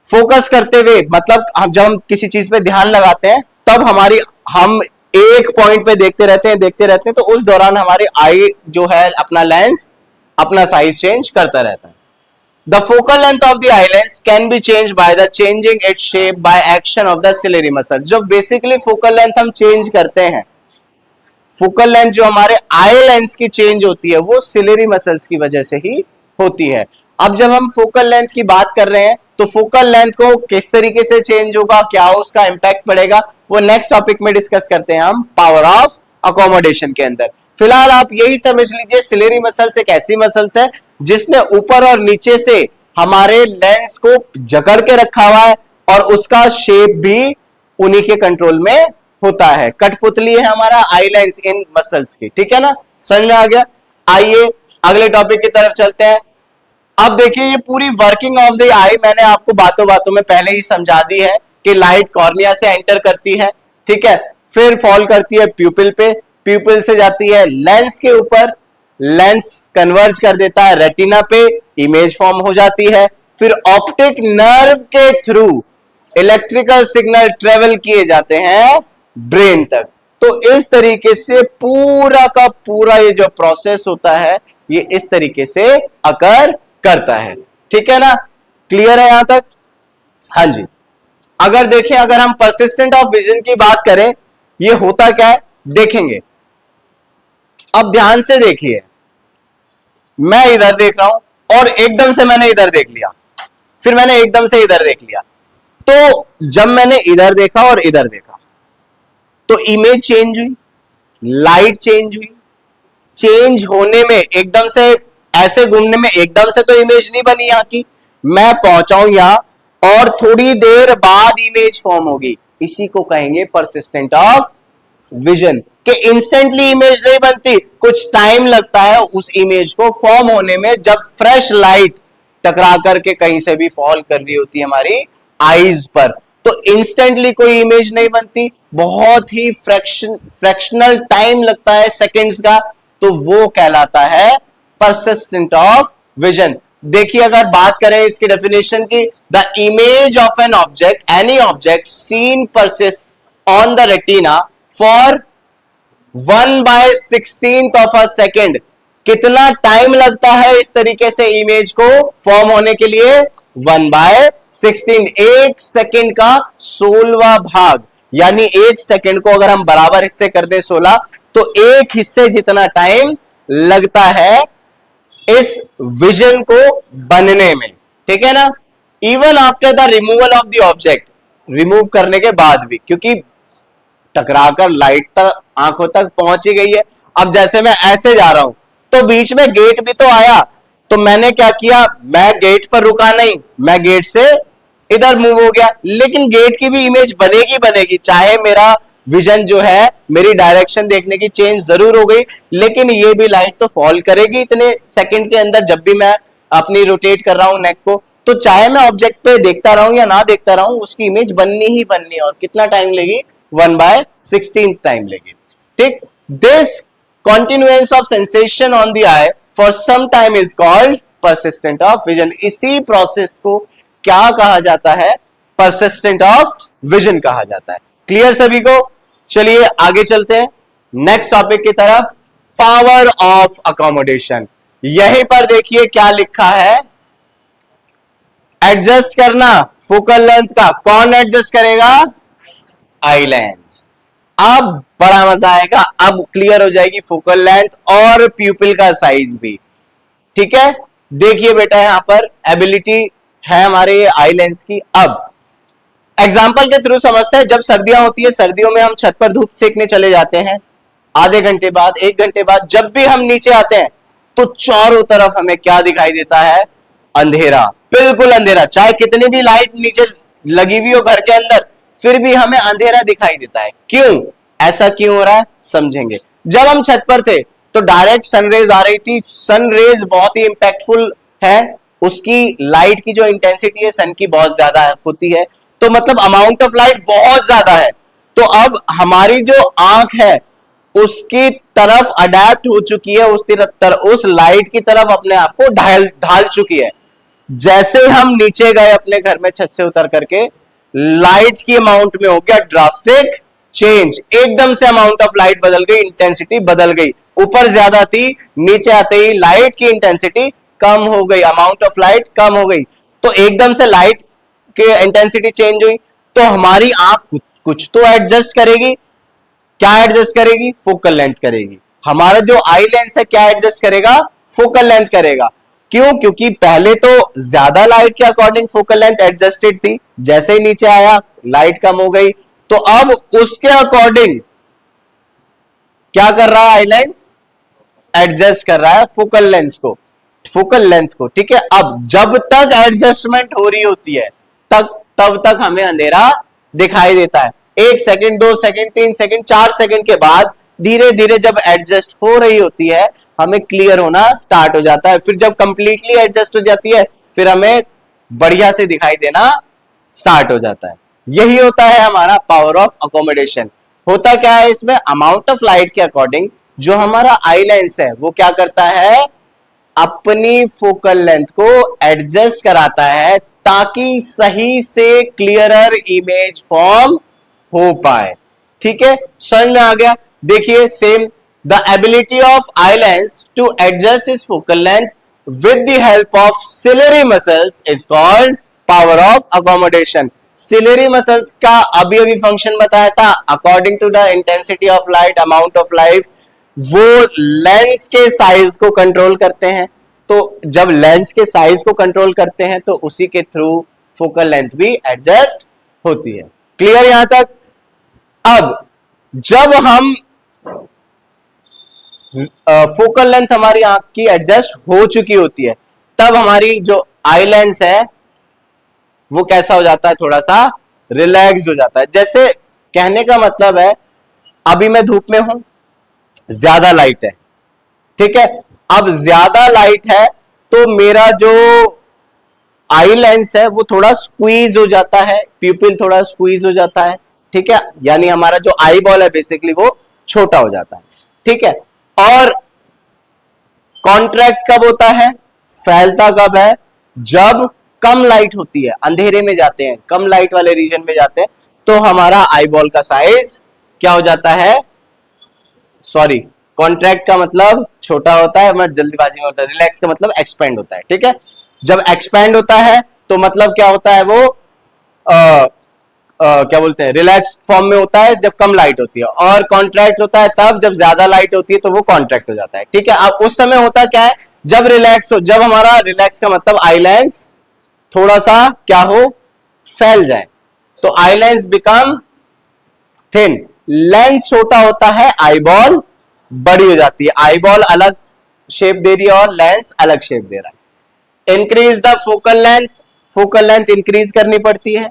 फोकस करते हुए, मतलब जब हम किसी चीज पे ध्यान लगाते हैं तब हम एक पॉइंट पे देखते रहते हैं, तो उस दौरान हमारे आई जो है अपना लेंस अपना साइज चेंज करता रहता है। The focal length of the eye lens can be change by the changing its shape by action of the ciliary muscle. जो बेसिकली फोकल लेंथ हम चेंज करते हैं, फोकल लेंथ जो हमारे आई लेंस की चेंज होती है, वो सिलरी मसल्स की वजह से ही होती है। अब जब हम फोकल लेंथ की बात कर रहे हैं, तो फोकल लेंथ को किस तरीके से चेंज होगा, क्या उसका इंपैक्ट पड़ेगा, वो नेक्स्ट टॉपिक में डिस्कस करते हैं हम पावर ऑफ अकोमोडेशन के अंदर। फिलहाल आप यही समझ लीजिए, सिलरी मसल्स एक ऐसी मसल्स है जिसने ऊपर और नीचे से हमारे लेंस को जकड़ के रखा हुआ है, और उसका शेप भी उन्हीं के कंट्रोल में होता है। कठपुतली है हमारा आई लेंस इन मसल्स की, ठीक है ना, समझ में आ गया। आइए अगले टॉपिक की तरफ चलते हैं। अब देखिए, ये पूरी वर्किंग ऑफ द आई मैंने आपको बातों बातों में पहले ही समझा दी है कि लाइट कॉर्निया से एंटर करती है, ठीक है, फिर फॉल करती है प्यूपिल पे, प्यूपिल से जाती है लेंस के ऊपर, लेंस कन्वर्ज कर देता है रेटिना पे, इमेज फॉर्म हो जाती है, फिर ऑप्टिक नर्व के थ्रू इलेक्ट्रिकल सिग्नल ट्रेवल किए जाते हैं ब्रेन तक। तो इस तरीके से पूरा का पूरा ये जो प्रोसेस होता है, ये इस तरीके से अकर करता है, ठीक है ना, क्लियर है यहां तक? हाँ जी। अगर देखें, अगर हम परसिस्टेंट ऑफ विजन की बात करें, ये होता क्या है देखेंगे। अब ध्यान से देखिए, मैं इधर देख रहा हूं और एकदम से मैंने इधर देख लिया, फिर मैंने एकदम से इधर देख लिया। तो जब मैंने इधर देखा और इधर देखा, तो इमेज चेंज हुई, लाइट चेंज हुई। चेंज होने में एकदम से, ऐसे घूमने में एकदम से तो इमेज नहीं बनी यहां की, मैं पहुंचा हूं यहां और थोड़ी देर बाद इमेज फॉर्म होगी। इसी को कहेंगे परसिस्टेंट ऑफ विजन, कि इंस्टेंटली इमेज नहीं बनती, कुछ टाइम लगता है उस इमेज को फॉर्म होने में, जब फ्रेश लाइट टकरा करके कहीं से भी फॉल कर रही होती है हमारी आईज पर। तो इंस्टेंटली कोई इमेज नहीं बनती, बहुत ही फ्रैक्शनल टाइम लगता है, सेकंड्स का, तो वो कहलाता है परसिस्टेंट ऑफ विजन। देखिए, अगर बात करें इसकी डेफिनेशन की, the image of an object, any object seen persist on the retina for 1/16 of a second. कितना टाइम लगता है इस तरीके से इमेज को फॉर्म होने के लिए? 1/16, एक सेकेंड का 16वां भाग, यानी एक सेकेंड को अगर हम बराबर हिस्से कर दें 16, तो एक हिस्से जितना टाइम लगता है इस विजन को बनने में, ठीक है ना। Even after the removal of the object, remove करने के बाद भी, क्योंकि टकराकर लाइट तक आंखों तक पहुंच ही गई है। अब जैसे मैं ऐसे जा रहा हूं तो बीच में गेट भी तो आया, तो मैंने क्या किया, मैं गेट पर रुका नहीं, मैं गेट से इधर मूव हो गया, लेकिन गेट की भी इमेज बनेगी बनेगी, चाहे मेरा विजन जो है, मेरी डायरेक्शन देखने की चेंज जरूर हो गई, लेकिन ये भी लाइट तो फॉल करेगी इतने सेकंड के अंदर, जब भी मैं अपनी रोटेट कर रहा हूं नेक को। तो चाहे मैं ऑब्जेक्ट पे देखता रहूं या ना देखता रहूं, उसकी इमेज बननी ही बननी है। और कितना टाइम लेगी, 1/16 टाइम लेगी। ठीक, this continuance of sensation on the eye for some time is called persistent of vision। इसी प्रोसेस को क्या कहा जाता है, persistent of vision कहा जाता है। क्लियर सभी को? चलिए आगे चलते हैं नेक्स्ट टॉपिक की तरफ, पावर ऑफ अकोमोडेशन। यहीं पर देखिए क्या लिखा है, एडजस्ट करना फोकल लेंथ का, कौन एडजस्ट करेगा, आई लेंस। अब बड़ा मजा आएगा, अब क्लियर हो जाएगी फोकल लेंथ और प्यूपिल का साइज भी। ठीक है, देखिए बेटा यहां पर एबिलिटी है हमारे आई लेंस की। अब एग्जाम्पल के थ्रू समझते हैं। जब सर्दियां होती है, सर्दियों में हम छत पर धूप सेकने चले जाते हैं, आधे घंटे बाद, 1 घंटे बाद जब भी हम नीचे आते हैं तो चारों तरफ हमें क्या दिखाई देता है, अंधेरा, बिल्कुल अंधेरा। चाहे कितनी भी लाइट नीचे लगी हुई हो घर के अंदर, फिर भी हमें अंधेरा दिखाई देता है। क्यों, ऐसा क्यों हो रहा है, समझेंगे। जब हम छत पर थे तो डायरेक्ट सनरेज आ रही थी, सनरेज बहुत ही इंपैक्टफुल है, उसकी लाइट की जो इंटेंसिटी है सन की बहुत ज्यादा होती है, तो मतलब अमाउंट ऑफ लाइट बहुत ज्यादा है। तो अब हमारी जो आंख है उसकी तरफ अडेप्ट हो चुकी है, उस लाइट की तरफ अपने आप को ढाल चुकी है। जैसे हम नीचे गए अपने घर में छत से उतर करके, लाइट की अमाउंट में हो गया ड्रास्टिक चेंज, एकदम से अमाउंट ऑफ लाइट बदल गई, इंटेंसिटी बदल गई। ऊपर ज्यादा थी, नीचे आते ही लाइट की इंटेंसिटी कम हो गई, अमाउंट ऑफ लाइट कम हो गई, तो एकदम से लाइट की इंटेंसिटी चेंज हुई। तो हमारी आंख कुछ तो एडजस्ट करेगी, क्या एडजस्ट करेगी, फोकल लेंथ करेगी। हमारा जो आई लेंस है क्या एडजस्ट करेगा, फोकल लेंथ करेगा। क्यों, क्योंकि पहले तो ज्यादा लाइट के अकॉर्डिंग फोकल लेंथ एडजस्टेड थी, जैसे ही नीचे आया लाइट कम हो गई, तो अब उसके अकॉर्डिंग क्या कर रहा है आई लेंस, एडजस्ट कर रहा है फोकल लेंस को, फोकल लेंथ को। ठीक है, अब जब तक एडजस्टमेंट हो रही होती है तब तक हमें अंधेरा दिखाई देता है। 1 सेकंड, 2 सेकंड, 3 सेकंड, 4 सेकंड के बाद धीरे धीरे जब एडजस्ट हो रही होती है, हमें क्लियर होना स्टार्ट हो जाता है। फिर जब कंप्लीटली एडजस्ट हो जाती है, फिर हमें बढ़िया से दिखाई देना स्टार्ट हो जाता है। यही होता है हमारा पावर ऑफ अकोमोडेशन। होता क्या है इसमें, अमाउंट ऑफ लाइट के अकॉर्डिंग जो हमारा आई लेंस है वो क्या करता है, अपनी फोकल लेंथ को एडजस्ट कराता है ताकि सही से क्लियरर इमेज फॉर्म हो पाए। ठीक है, समझ में आ गया। देखिए same, the ability of eye lens to adjust is focal length with the help of ciliary muscles is called power of accommodation. Ciliary muscles का अभी अभी फंक्शन बताया था, according to the intensity of light, amount of light, वो lens के size को control करते हैं। तो जब लेंस के साइज को कंट्रोल करते हैं तो उसी के थ्रू फोकल लेंथ भी एडजस्ट होती है। क्लियर यहां तक? अब जब हम फोकल लेंथ हमारी आंख की एडजस्ट हो चुकी होती है, तब हमारी जो आई लेंस है वो कैसा हो जाता है, थोड़ा सा रिलैक्स हो जाता है। जैसे कहने का मतलब है, अभी मैं धूप में हूं, ज्यादा लाइट है, ठीक है, अब ज्यादा लाइट है तो मेरा जो आई लेंस है वो थोड़ा स्क्वीज हो जाता है, प्यूपिल थोड़ा स्क्वीज हो जाता है। ठीक है, यानी हमारा जो आई बॉल है बेसिकली वो छोटा हो जाता है। ठीक है, और कॉन्ट्रैक्ट कब होता है, फैलता कब है, जब कम लाइट होती है, अंधेरे में जाते हैं, कम लाइट वाले रीजन में जाते हैं, तो हमारा आई बॉल का साइज क्या हो जाता है, सॉरी, कॉन्ट्रैक्ट का मतलब छोटा होता है, मैं जल्दीबाजी में होता है, रिलैक्स का मतलब एक्सपेंड होता है। ठीक है, जब एक्सपेंड होता है तो मतलब क्या होता है, वो क्या बोलते हैं, रिलैक्स फॉर्म में होता है जब कम लाइट होती है, और कॉन्ट्रैक्ट होता है तब जब ज्यादा लाइट होती है तो वो कॉन्ट्रैक्ट हो जाता है। ठीक है, अब उस समय होता क्या है, जब रिलैक्स हो, जब हमारा रिलैक्स का मतलब आई लेंस थोड़ा सा क्या हो, फैल जाए, तो eye lens become thin. Lens छोटा होता है, आई बॉल बड़ी हो जाती है। आई बॉल अलग शेप दे रही है और लेंस अलग शेप दे रहा है। Increase the focal length, focal length increase करनी पड़ती है।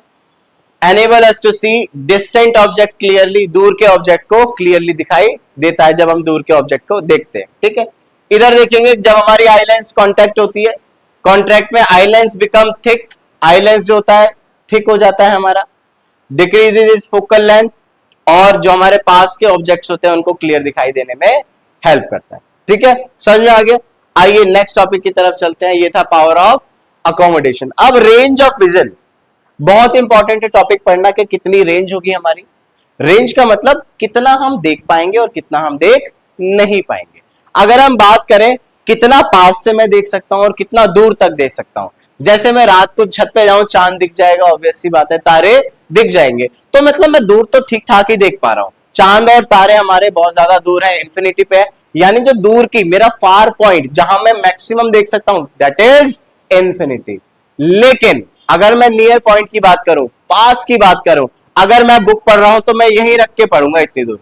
Enable us to see distant object clearly, दूर के ऑब्जेक्ट को क्लियरली दिखाई देता है जब हम दूर के ऑब्जेक्ट को देखते हैं। ठीक है, इधर देखेंगे जब हमारी आई लेंस कॉन्टैक्ट होती है, कॉन्ट्रैक्ट में eye lens become thick, eye lens जो होता है थिक हो जाता है हमारा। डिक्रीजेज इज फोकल लेंथ, और जो हमारे पास के ऑब्जेक्ट्स होते हैं उनको क्लियर दिखाई देने में हेल्प करता है। ठीक है, समझ में आ गया। आइए नेक्स्ट टॉपिक की तरफ चलते हैं। ये था पावर ऑफ अकोमोडेशन। अब रेंज ऑफ विजन, बहुत इंपॉर्टेंट है टॉपिक पढ़ना कि कितनी रेंज होगी हमारी। रेंज का मतलब कितना हम देख पाएंगे और कितना हम देख नहीं पाएंगे। अगर हम बात करें कितना पास से मैं देख सकता हूं और कितना दूर तक देख सकता हूं, जैसे मैं रात को छत पे जाऊं, चांद दिख जाएगा, ऑब्वियस सी बात है, तारे दिख जाएंगे, तो मतलब मैं दूर तो ठीक ठाक ही देख पा रहा हूं। चांद और तारे हमारे बहुत ज्यादा दूर है, इंफिनिटी पे है, यानी जो दूर की मेरा फार पॉइंट जहां मैं मैक्सिमम देख सकता हूं दैट इज इंफिनिटी। लेकिन अगर मैं नियर पॉइंट की बात करूं, पास की बात करूं, अगर मैं बुक पढ़ रहा हूं तो मैं यहीं रख के पढ़ूंगा इतनी दूर।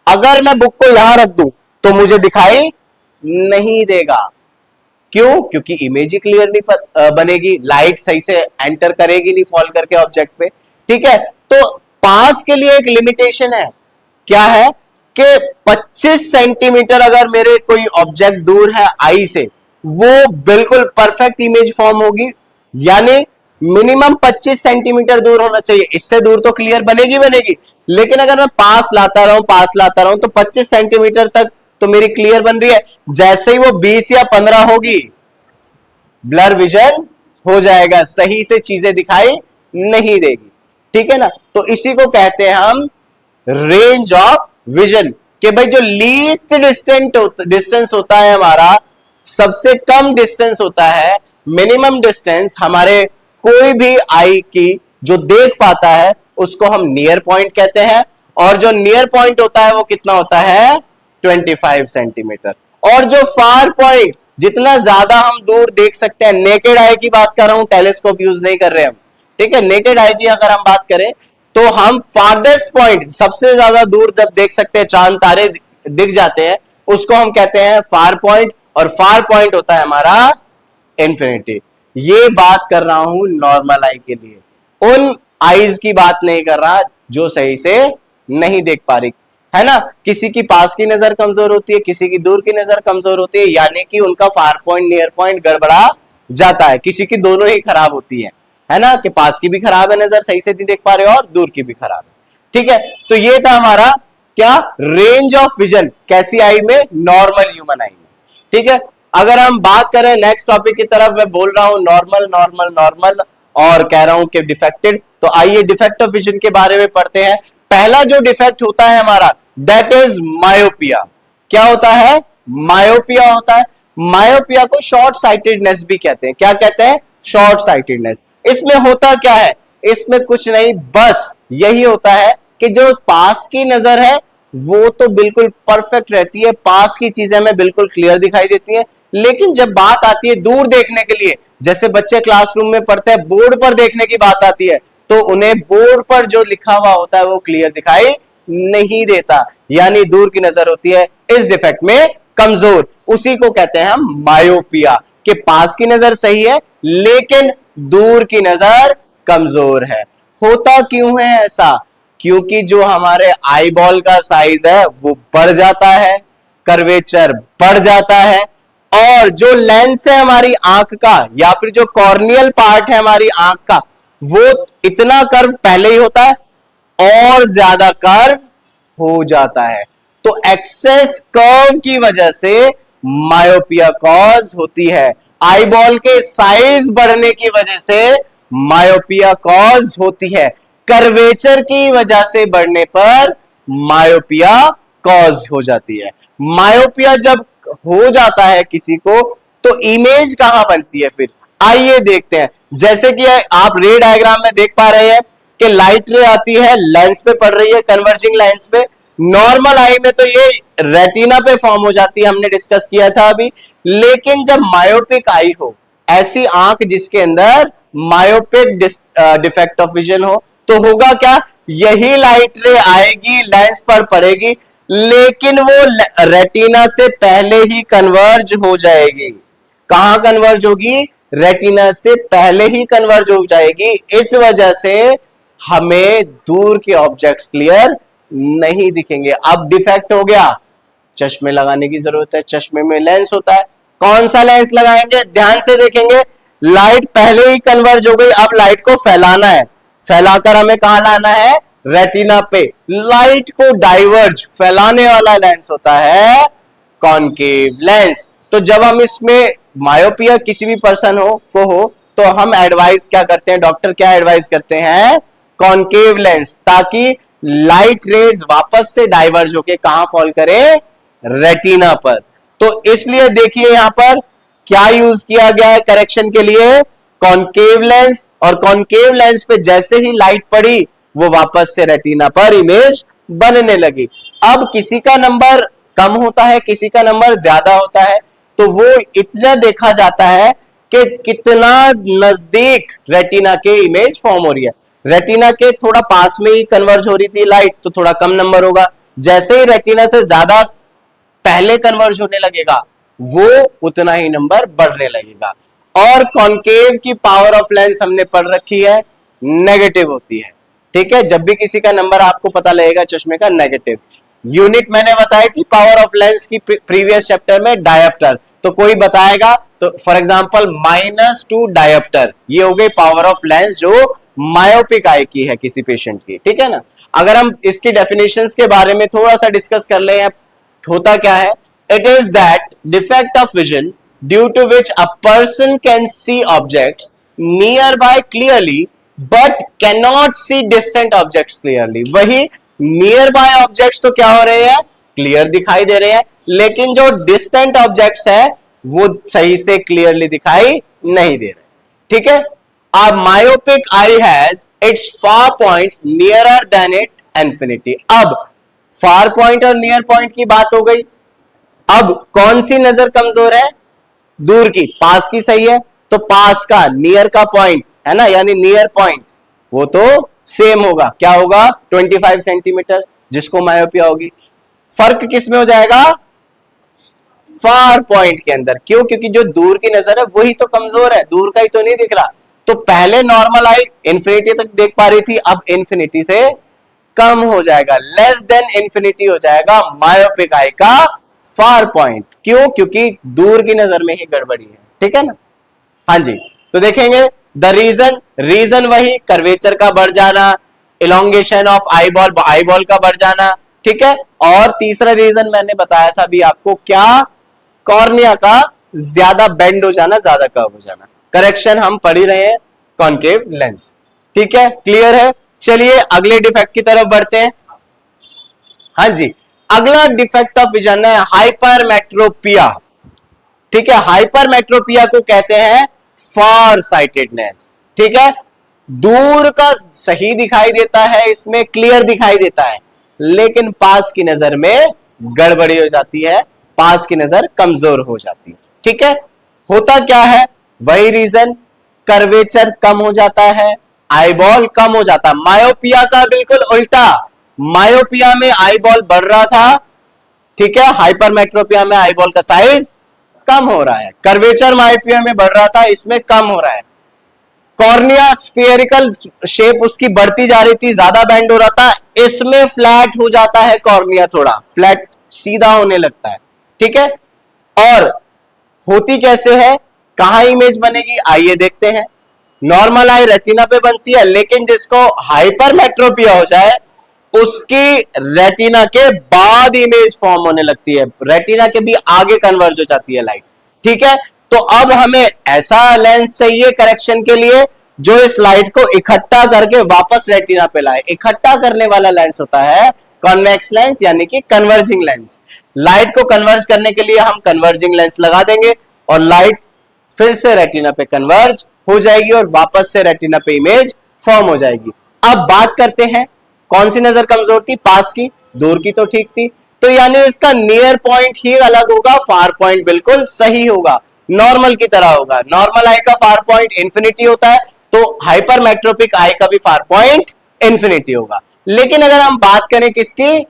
अगर मैं बुक को यहां रख दूं तो मुझे दिखाई नहीं देगा। क्यों? क्योंकि इमेज ही क्लियर नहीं बनेगी, लाइट सही से एंटर करेगी नहीं फॉल करके ऑब्जेक्ट पे। ठीक है, तो पास के लिए एक लिमिटेशन है, क्या है कि 25 सेंटीमीटर अगर मेरे कोई ऑब्जेक्ट दूर है आई से, वो बिल्कुल परफेक्ट इमेज फॉर्म होगी, यानी मिनिमम 25 सेंटीमीटर दूर होना चाहिए। इससे दूर तो क्लियर बनेगी बनेगी, लेकिन अगर मैं पास लाता रहूं तो 25 सेंटीमीटर तक तो मेरी क्लियर बन रही है। जैसे ही वो 20 या 15 होगी, ब्लर विजन हो जाएगा, सही से चीजें दिखाई नहीं देगी। ठीक है ना, तो इसी को कहते हैं हम रेंज ऑफ विजन, कि भाई जो लीस्ट डिस्टेंस होता है हमारा, सबसे कम डिस्टेंस होता है, मिनिमम डिस्टेंस हमारे कोई भी आई की जो देख पाता है उसको हम नियर पॉइंट कहते हैं। और जो नियर पॉइंट होता है वो कितना होता है, 25 सेंटीमीटर। और जो फार पॉइंट, जितना ज्यादा हम दूर देख सकते हैं, नेकेड आई की बात कर रहा हूं, टेलीस्कोप यूज नहीं कर रहे हम। ठीक है, नेकेड आई की अगर हम बात करें तो हम फारदेस्ट पॉइंट, सबसे ज्यादा दूर जब देख सकते हैं, चांद तारे दिख जाते हैं, उसको हम कहते हैं फार पॉइंट। और फार पॉइंट होता है हमारा इंफिनिटी। ये बात कर रहा हूं नॉर्मल आई के लिए, उन आईज की बात नहीं कर रहा जो सही से नहीं देख पा रही है ना। किसी की पास की नजर कमजोर होती है, किसी की दूर की नजर कमजोर होती है, यानी कि उनका फार पॉइंट नियर पॉइंट गड़बड़ा जाता है। किसी की दोनों ही खराब होती है ना, कि पास की भी खराब है नजर, सही से नहीं देख पा रहे और दूर की भी खराब है। ठीक है, तो ये था हमारा क्या, रेंज ऑफ विजन, कैसी आई में, नॉर्मल ह्यूमन आई में। ठीक है, अगर हम बात करें नेक्स्ट टॉपिक की तरफ, मैं बोल रहा हूं नॉर्मल नॉर्मल नॉर्मल और कह रहा हूं कि डिफेक्टेड, तो आइए डिफेक्ट ऑफ विजन के बारे में पढ़ते हैं। पहला जो डिफेक्ट होता है हमारा दैट इज मायोपिया। क्या होता है, मायोपिया होता है। मायोपिया को शॉर्ट साइटेडनेस भी कहते हैं। क्या कहते हैं, शॉर्ट साइटेडनेस। इसमें होता क्या है, इसमें कुछ नहीं, बस यही होता है कि जो पास की नजर है वो तो बिल्कुल परफेक्ट रहती है, पास की चीजें हमें बिल्कुल क्लियर दिखाई देती है, लेकिन जब बात आती है दूर देखने के लिए, जैसे बच्चे क्लासरूम में पढ़ते हैं, बोर्ड पर देखने की बात आती है, तो उन्हें बोर्ड पर जो लिखा हुआ होता है वो क्लियर दिखाई नहीं देता, यानी दूर की नजर होती है इस डिफेक्ट में कमजोर। उसी को कहते हैं हम मायोपिया, कि पास की नजर सही है लेकिन दूर की नजर कमजोर है। होता क्यों है ऐसा, क्योंकि जो हमारे आई बॉल का साइज है वो बढ़ जाता है, कर्वेचर बढ़ जाता है, और जो लेंस है हमारी आंख का, या फिर जो कॉर्नियल पार्ट है हमारी आंख का, वो इतना कर्व पहले ही होता है और ज्यादा कर्व हो जाता है। तो एक्सेस कर्व की वजह से मायोपिया कॉज होती है। आई बॉल के साइज बढ़ने की वजह से मायोपिया कॉज होती है। कर्वेचर की वजह से बढ़ने पर मायोपिया कॉज हो जाती है। मायोपिया जब हो जाता है किसी को तो इमेज कहां बनती है फिर, आइए देखते हैं। जैसे कि आप रे डायग्राम में देख पा रहे हैं कि लाइट रे आती है, लेंस पे पड़ रही है, कन्वर्जिंग लेंस पे। नॉर्मल आई में तो ये रेटिना पे फॉर्म हो जाती है, हमने डिस्कस किया था अभी। लेकिन जब मायोपिक आई हो ऐसी आंख जिसके अंदर मायोपिक डिफेक्ट ऑफ विजन हो, तो होगा क्या, यही लाइट रे आएगी, लेंस पर पड़ेगी, लेकिन वो रेटिना से पहले ही कन्वर्ज हो जाएगी। कहां कन्वर्ज होगी, रेटिना से पहले ही कन्वर्ज हो जाएगी। इस वजह से हमें दूर के ऑब्जेक्ट्स क्लियर नहीं दिखेंगे। अब डिफेक्ट हो गया, चश्मे लगाने की जरूरत है, चश्मे में लेंस होता है, कौन सा लेंस लगाएंगे, ध्यान से देखेंगे, लाइट पहले ही कन्वर्ज हो गई, अब लाइट को फैलाना है, फैलाकर हमें कहां लाना है, रेटिना पे। लाइट को डाइवर्ज फैलाने वाला लेंस होता है कॉनकेव लेंस। तो जब हम इसमें मायोपिया किसी भी पर्सन हो तो हम एडवाइस क्या करते हैं, डॉक्टर क्या एडवाइस करते हैं, कॉनकेव लेंस, ताकि लाइट रेज वापस से डाइवर्ज होके कहां फॉल करे, रेटिना पर। तो इसलिए देखिए यहां पर क्या यूज किया गया है करेक्शन के लिए, कॉनकेव लेंस, और कॉनकेव लेंस पे जैसे ही लाइट पड़ी वो वापस से रेटिना पर इमेज बनने लगी। अब किसी का नंबर कम होता है, किसी का नंबर ज्यादा होता है, तो वो इतना देखा जाता है कि कितना नजदीक रेटिना के इमेज फॉर्म हो रही है। रेटिना के थोड़ा पास में ही कन्वर्ज हो रही थी लाइट, तो थोड़ा कम नंबर होगा। जैसे ही रेटिना से ज्यादा पहले कन्वर्ज होने लगेगा, वो उतना ही नंबर बढ़ने लगेगा। और कॉनकेव की पावर ऑफ लेंस हमने पढ़ रखी है, नेगेटिव होती है। ठीक है, जब भी किसी का नंबर आपको पता लगेगा चश्मे का, नेगेटिव। यूनिट मैंने बताई थी पावर ऑफ लेंस की प्रीवियस चैप्टर में, डायोप्टर। तो कोई बताएगा तो फॉर एग्जांपल -2 डायोप्टर, ये हो गई पावर ऑफ लेंस जो मायोपिक आई की है किसी पेशेंट की। ठीक है ना। अगर हम इसकी डेफिनेशंस के बारे में थोड़ा सा डिस्कस कर ले, होता क्या है, it is that defect of vision due to which a person can see objects nearby clearly but can not see distant objects clearly. वही नियर बाय ऑब्जेक्ट्स तो क्या हो रहे हैं, क्लियर दिखाई दे रहे हैं, लेकिन जो डिस्टेंट ऑब्जेक्ट्स है वो सही से क्लियरली दिखाई नहीं दे रहे। ठीक है। A myopic eye has its far point nearer than its infinity. अब फार पॉइंट और नियर पॉइंट की बात हो गई। अब कौन सी नजर कमजोर है, दूर की, पास की सही है, तो पास का नियर का पॉइंट है ना, यानी नियर पॉइंट वो तो सेम होगा, क्या होगा, 25 सेंटीमीटर, जिसको मायोपिया होगी। फर्क किस में हो जाएगा, फार पॉइंट के अंदर। क्यों, क्योंकि जो दूर की नजर है वही तो कमजोर है, दूर का ही तो नहीं दिख रहा। तो पहले नॉर्मल आई इंफिनिटी तक देख पा रही थी, अब इंफिनिटी से कम हो जाएगा, लेस देन इंफिनिटी हो जाएगा मायोपिक आई का फार पॉइंट। क्यों, क्योंकि दूर की नजर में ही गड़बड़ी है। ठीक है ना। हाँ जी, तो देखेंगे द रीजन वही, कर्वेचर का बढ़ जाना, इलोंगेशन ऑफ आईबॉल का बढ़ जाना। ठीक है। और तीसरा रीजन मैंने बताया था अभी आपको, क्या, कॉर्निया का ज्यादा बेंड हो जाना, ज्यादा कर्व हो जाना। करेक्शन हम पढ़ ही रहे हैं, कॉनकेव लेंस। ठीक है, क्लियर है। चलिए अगले डिफेक्ट की तरफ बढ़ते हैं। हाँ जी, अगला डिफेक्ट ऑफ विजन है हाइपरमेट्रोपिया। ठीक है, हाइपरमेट्रोपिया को कहते हैं फार साइटेडनेस। ठीक है, दूर का सही दिखाई देता है, इसमें क्लियर दिखाई देता है, लेकिन पास की नजर में गड़बड़ी हो जाती है, पास की नजर कमजोर हो जाती है। ठीक है, होता क्या है, वही रीजन, कर्वेचर कम हो जाता है, आईबॉल कम हो जाता है। मायोपिया का बिल्कुल उल्टा, मायोपिया में आईबॉल बढ़ रहा था, ठीक है, हाइपरमेट्रोपिया में आईबॉल का साइज कम हो रहा है। कर्वेचर मायोपिया में बढ़ रहा था, इसमें कम हो रहा है। कॉर्निया स्फेरिकल शेप उसकी बढ़ती जा रही थी, ज्यादा बेंड हो रहा था, इसमें फ्लैट हो जाता है, कॉर्निया थोड़ा फ्लैट सीधा होने लगता है। ठीक है, और होती कैसे है, कहां इमेज बनेगी, आइए देखते हैं। नॉर्मल आई रेटिना पे बनती है, लेकिन जिसको हाइपरमेट्रोपिया हो जाए उसकी रेटिना के बाद इमेज फॉर्म होने लगती है, रेटिना के भी आगे कन्वर्ज हो जाती है लाइट। ठीक है, तो अब हमें ऐसा लेंस चाहिए करेक्शन के लिए जो इस लाइट को इकट्ठा करके वापस रेटिना पे लाए। इकट्ठा करने वाला लेंस होता है कॉन्वेक्स लेंस, यानी कि कन्वर्जिंग लेंस। लाइट को कन्वर्ज करने के लिए हम कन्वर्जिंग लेंस लगा देंगे और लाइट फिर से रेटिना पे कन्वर्ज हो जाएगी और वापस से रेटिना पे इमेज फॉर्म हो जाएगी। अब बात करते हैं कौन सी नजर कमजोर थी, पास की, दूर की तो ठीक थी, तो यानी इसका नियर पॉइंट ही अलग होगा, फार पॉइंट बिल्कुल सही होगा। नॉर्मल की तरह होगा। नॉर्मल आई का फार पॉइंट इंफिनिटी होता है, तो हाइपरमेट्रोपिक आई का भी फार पॉइंट इंफिनिटी होगा। लेकिन अगर हम बात करें किसकी,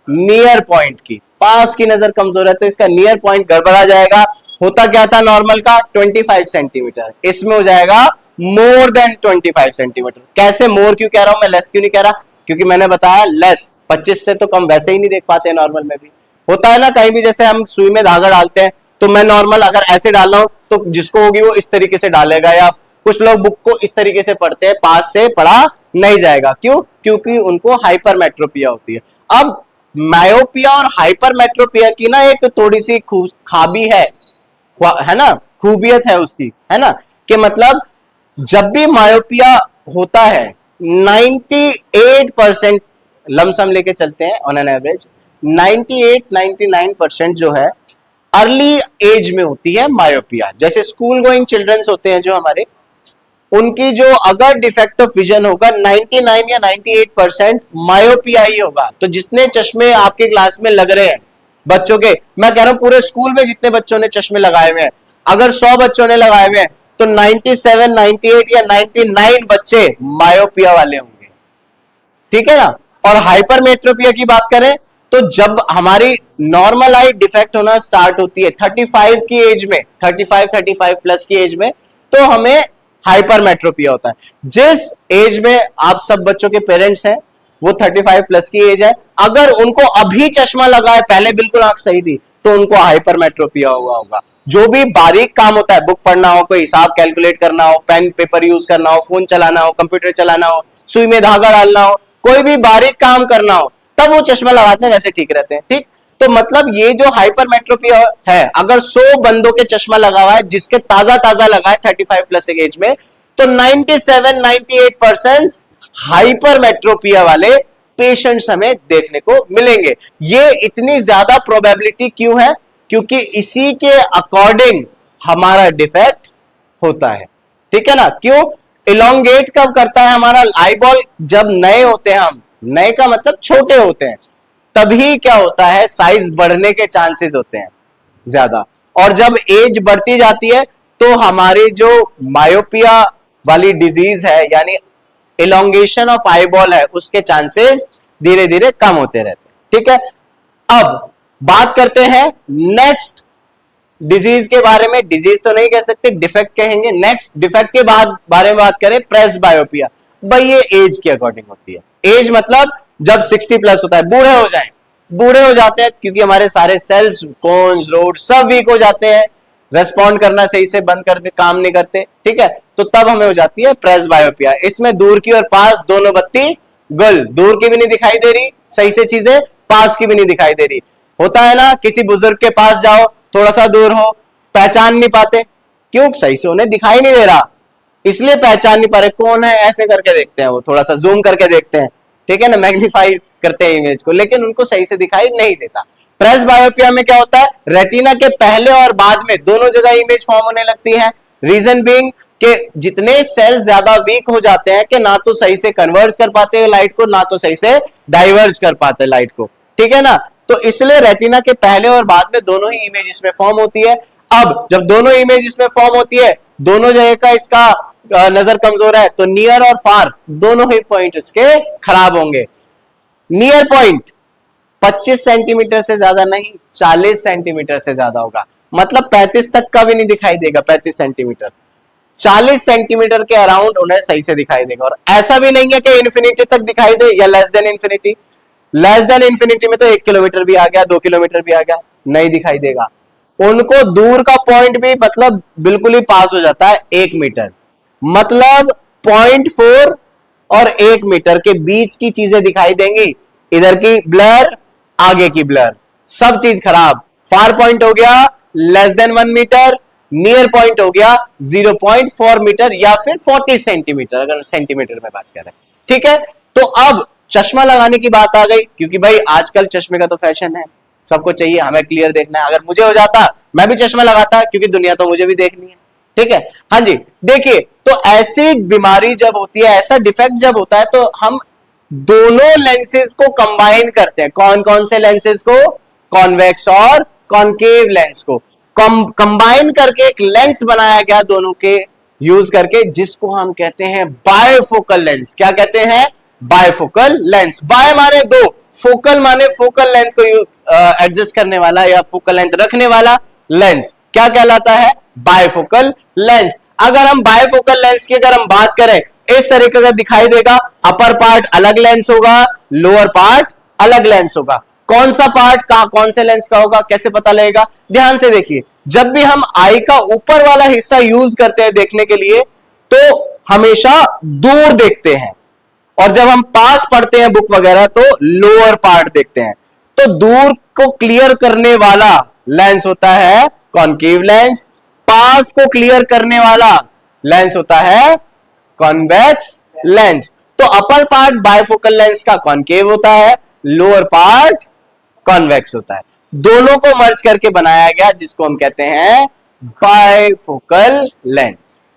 नियर पॉइंट की, पास की नजर कमजोर है तो इसका नियर पॉइंट गड़बड़ा जाएगा। होता क्या था नॉर्मल का 25 सेंटीमीटर, इसमें हो जाएगा मोर देन 25 सेंटीमीटर। कैसे मोर क्यों कह रहा हूं मैं, लेस क्यों नहीं कह रहा, क्योंकि मैंने बताया लेस 25 से तो कम वैसे ही नहीं देख पाते नॉर्मल में भी। होता है ना कहीं भी, जैसे हम सुई में धागा डालते हैं तो मैं नॉर्मल अगर ऐसे डाल रहा हूं तो जिसको होगी वो इस तरीके से डालेगा, या कुछ लोग बुक को इस तरीके से पढ़ते हैं, पास से पढ़ा नहीं जाएगा। क्यों, क्योंकि उनको हाइपरमेट्रोपिया होती है। अब मायोपिया और हाइपरमेट्रोपिया की ना एक थोड़ी सी खाबी है ना, खूबियत है उसकी, है ना, कि मतलब जब भी मायोपिया होता है 98% लमसम लेके चलते हैं ऑन एन एवरेज, 98-99% जो है अर्ली एज में होती है मायोपिया। जैसे स्कूल गोइंग चिल्ड्रंस होते हैं जो हमारे, उनकी जो अगर डिफेक्ट ऑफ विजन होगा 99 या 98% मायोपिया ही होगा। तो जितने चश्मे आपके क्लास में लग रहे हैं बच्चों के, मैं कह रहा हूं पूरे स्कूल में जितने बच्चों ने चश्मे लगाए हुए हैं, अगर 100 बच्चों ने लगाए हुए हैं तो 97, 98 या 99 बच्चे मायोपिया वाले होंगे, ठीक है ना। और हाइपरमेट्रोपिया की बात करें तो जब हमारी नॉर्मल आई डिफेक्ट होना स्टार्ट होती है 35 की एज में, 35 प्लस की एज में, तो हमें हाइपरमेट्रोपिया होता है। जिस एज में आप सब बच्चों के पेरेंट्स हैं वो 35 प्लस की एज है, अगर उनको अभी चश्मा लगा है, पहले बिल्कुल आंख सही थी, तो उनको हाइपरमेट्रोपिया हुआ होगा। जो भी बारीक काम होता है, बुक पढ़ना हो, कोई हिसाब कैलकुलेट करना हो, पेन पेपर यूज करना हो, फोन चलाना हो, कंप्यूटर चलाना हो, सुई में धागा डालना हो, कोई भी बारीक काम करना हो, तब वो चश्मा लगाते हैं, वैसे ठीक रहते हैं। ठीक, तो मतलब ये जो हाइपरमेट्रोपिया है, अगर 100 बंदों के चश्मा लगा हुआ है जिसके ताजा ताजा लगा है 35 प्लस एज में, तो 97-98% हाइपरमेट्रोपिया वाले पेशेंट्स हमें देखने को मिलेंगे। ये इतनी ज्यादा प्रोबेबिलिटी क्यों है, क्योंकि इसी के अकॉर्डिंग हमारा डिफेक्ट होता है, ठीक है ना। क्यों, इलोंगेट कब करता है हमारा आईबॉल, जब नए होते हैं हम, नए का मतलब छोटे होते हैं, तभी क्या होता है साइज बढ़ने के चांसेस होते हैं ज्यादा। और जब एज बढ़ती जाती है तो हमारी जो मायोपिया वाली डिजीज है, यानी इलोंगेशन ऑफ आईबॉल है, उसके चांसेस धीरे धीरे कम होते रहते हैं, ठीक है। अब बात करते हैं नेक्स्ट डिजीज के बारे में, डिजीज तो नहीं कह सकते, डिफेक्ट कहेंगे। नेक्स्ट डिफेक्ट के बाद बारे में बात करें, प्रेसबायोपिया। भाई ये एज के अकॉर्डिंग होती है। एज मतलब जब 60 प्लस होता है, बूढ़े हो जाए, बूढ़े हो जाते हैं क्योंकि हमारे सारे सेल्स, कोन्स, रोड सब वीक हो जाते हैं, रेस्पॉन्ड करना सही से बंद कर दे, काम नहीं करते, ठीक है, तो तब हमें हो जाती है प्रेसबायोपिया। इसमें दूर की और पास दोनों बत्ती गुल, दूर की भी नहीं दिखाई दे रही सही से चीजें, पास की भी नहीं दिखाई दे रही। होता है ना, किसी बुजुर्ग के पास जाओ, थोड़ा सा दूर हो, पहचान नहीं पाते, क्यों, सही से उन्हें दिखाई नहीं दे रहा, इसलिए पहचान नहीं पा रहे कौन है, ऐसे करके देखते हैं, वो थोड़ा सा जूम करके देखते हैं, ठीक है ना, मैग्नीफाई करते हैं इमेज को, लेकिन उनको सही से दिखाई नहीं देता। प्रेसबायोपिया में क्या होता है, रेटिना के पहले और बाद में दोनों जगह इमेज फॉर्म होने लगती है। रीजन बीइंग कि जितने सेल्स ज्यादा वीक हो जाते हैं कि ना तो सही से कन्वर्ज कर पाते हैं लाइट को, ना तो सही से डाइवर्ज कर पाते लाइट को, ठीक है ना, तो इसलिए रेटिना के पहले और बाद में दोनों ही इमेज इसमें फॉर्म होती है। अब जब दोनों इमेज इसमें फॉर्म होती है, दोनों जगह का इसका नजर कमजोर है, तो नियर और फार दोनों ही पॉइंट इसके खराब होंगे। नियर पॉइंट 25 सेंटीमीटर से ज्यादा नहीं, 40 सेंटीमीटर से ज्यादा होगा, मतलब 35 तक का भी नहीं दिखाई देगा, 35 सेंटीमीटर, 40 सेंटीमीटर के अराउंड उन्हें सही से दिखाई देगा। और ऐसा भी नहीं है कि इन्फिनिटी तक दिखाई दे या less than infinity, less than infinity में तो 1 किलोमीटर भी आ गया, 2 किलोमीटर भी आ गया, नहीं दिखाई देगा। उनको दूर का पॉइंट भी मतलब बिल्कुल ही पास हो जाता है 1 मीटर, मतलब 0.4 और 1 मीटर के बीच की चीजें दिखाई देंगी, इधर की ब्लर, आगे की ब्लर, सब चीज खराब। फार पॉइंट हो गया less than 1 metre, near point हो गया 0.4 मीटर या फिर 40 सेंटीमीटर, अगर सेंटीमीटर में बात करें, ठीक है। तो अब चश्मा लगाने की बात आ गई, क्योंकि भाई आजकल चश्मे का तो फैशन है, सबको चाहिए हमें क्लियर देखना है। अगर मुझे हो जाता मैं भी चश्मा लगाता, क्योंकि दुनिया तो मुझे भी देखनी है, ठीक है। हाँ जी, देखिए, तो ऐसी बीमारी जब होती है, ऐसा डिफेक्ट जब होता है, तो हम दोनों लेंसेज को कंबाइन करते हैं। कौन कौन से लेंसेज को, कॉन्वेक्स और कॉनकेव लेंस को। कंबाइन करके एक लेंस बनाया गया दोनों के यूज करके, जिसको हम कहते हैं बायफोकल लेंस। क्या कहते हैं? Bifocal lens. बाय माने दो, फोकल माने फोकल लेंथ को एडजस्ट करने वाला या फोकल लेंथ रखने वाला लेंस क्या कहलाता है? Bifocal lens. अगर हम बायफोकल लेंस की अगर हम बात करें, इस तरीके का दिखाई देगा, अपर पार्ट अलग लेंस होगा, लोअर पार्ट अलग लेंस होगा। कौन सा पार्ट का कौन से लेंस का होगा, कैसे पता लगेगा? ध्यान से देखिए, जब भी हम आई का ऊपर वाला हिस्सा यूज करते हैं देखने के लिए, तो हमेशा दूर देखते हैं, और जब हम पास पढ़ते हैं बुक वगैरह तो लोअर पार्ट देखते हैं। तो दूर को क्लियर करने वाला लेंस होता है कॉनकेव लेंस, पास को क्लियर करने वाला लेंस होता है कॉन्वेक्स लेंस। तो अपर पार्ट बायफोकल लेंस का कॉनकेव होता है, लोअर पार्ट कॉन्वेक्स होता है। दोनों को मर्ज करके बनाया गया, जिसको हम कहते हैं बायफोकल लेंस।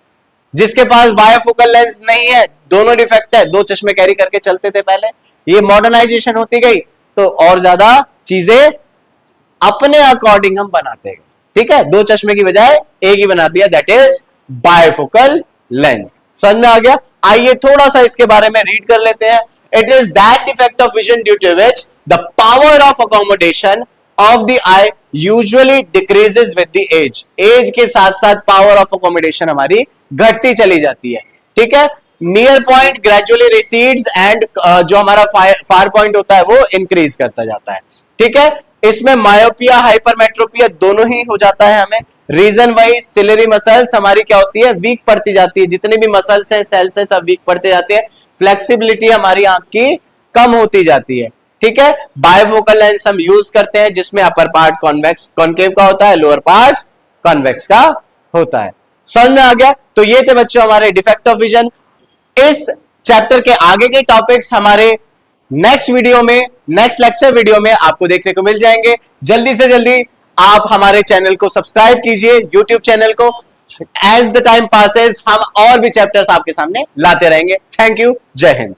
जिसके पास बायफोकल लेंस नहीं है, दोनों डिफेक्ट है, दो चश्मे कैरी करके चलते थे पहले, ये मॉडर्नाइजेशन होती गई तो और ज्यादा चीजें अपने अकॉर्डिंग हम बनाते गए। ठीक है, दो चश्मे की बजाय एक ही बना दिया, दैट इज बायफोकल लेंस। समझ में आ गया? आइए थोड़ा सा इसके बारे में रीड कर लेते हैं। It is that defect of vision due to which the power of accommodation of the eye usually decreases with the age. Age के साथ साथ पावर ऑफ अकोमोडेशन हमारी घटती चली जाती है। ठीक है, near point gradually recedes and जो हमारा फार पॉइंट होता है वो इंक्रीज करता जाता है। ठीक है, इसमें मायोपिया हाइपरमेट्रोपिया दोनों ही हो जाता है हमें। रीजन वही, सिलरी मसल्स हमारी क्या होती है? वीक पड़ती जाती है। जितनी भी मसल्स हैं, सेल्स हैं, सब वीक पड़ते जाते हैं। फ्लेक्सिबिलिटी हमारी आंख की कम होती जाती है। ठीक है, बायफोकल लेंस हम यूज करते हैं जिसमें अपर पार्ट कॉन्वेक्स कॉनकेव का होता है, लोअर पार्ट कॉन्वेक्स का होता है। समझ में आ गया? तो ये थे बच्चों हमारे डिफेक्ट ऑफ विजन। इस चैप्टर के आगे के टॉपिक्स हमारे नेक्स्ट वीडियो में, नेक्स्ट लेक्चर वीडियो में आपको देखने को मिल जाएंगे। जल्दी से जल्दी आप हमारे चैनल को सब्सक्राइब कीजिए, यूट्यूब चैनल को। एज द टाइम पासेस हम और भी चैप्टर्स आपके सामने लाते रहेंगे। थैंक यू, जय हिंद।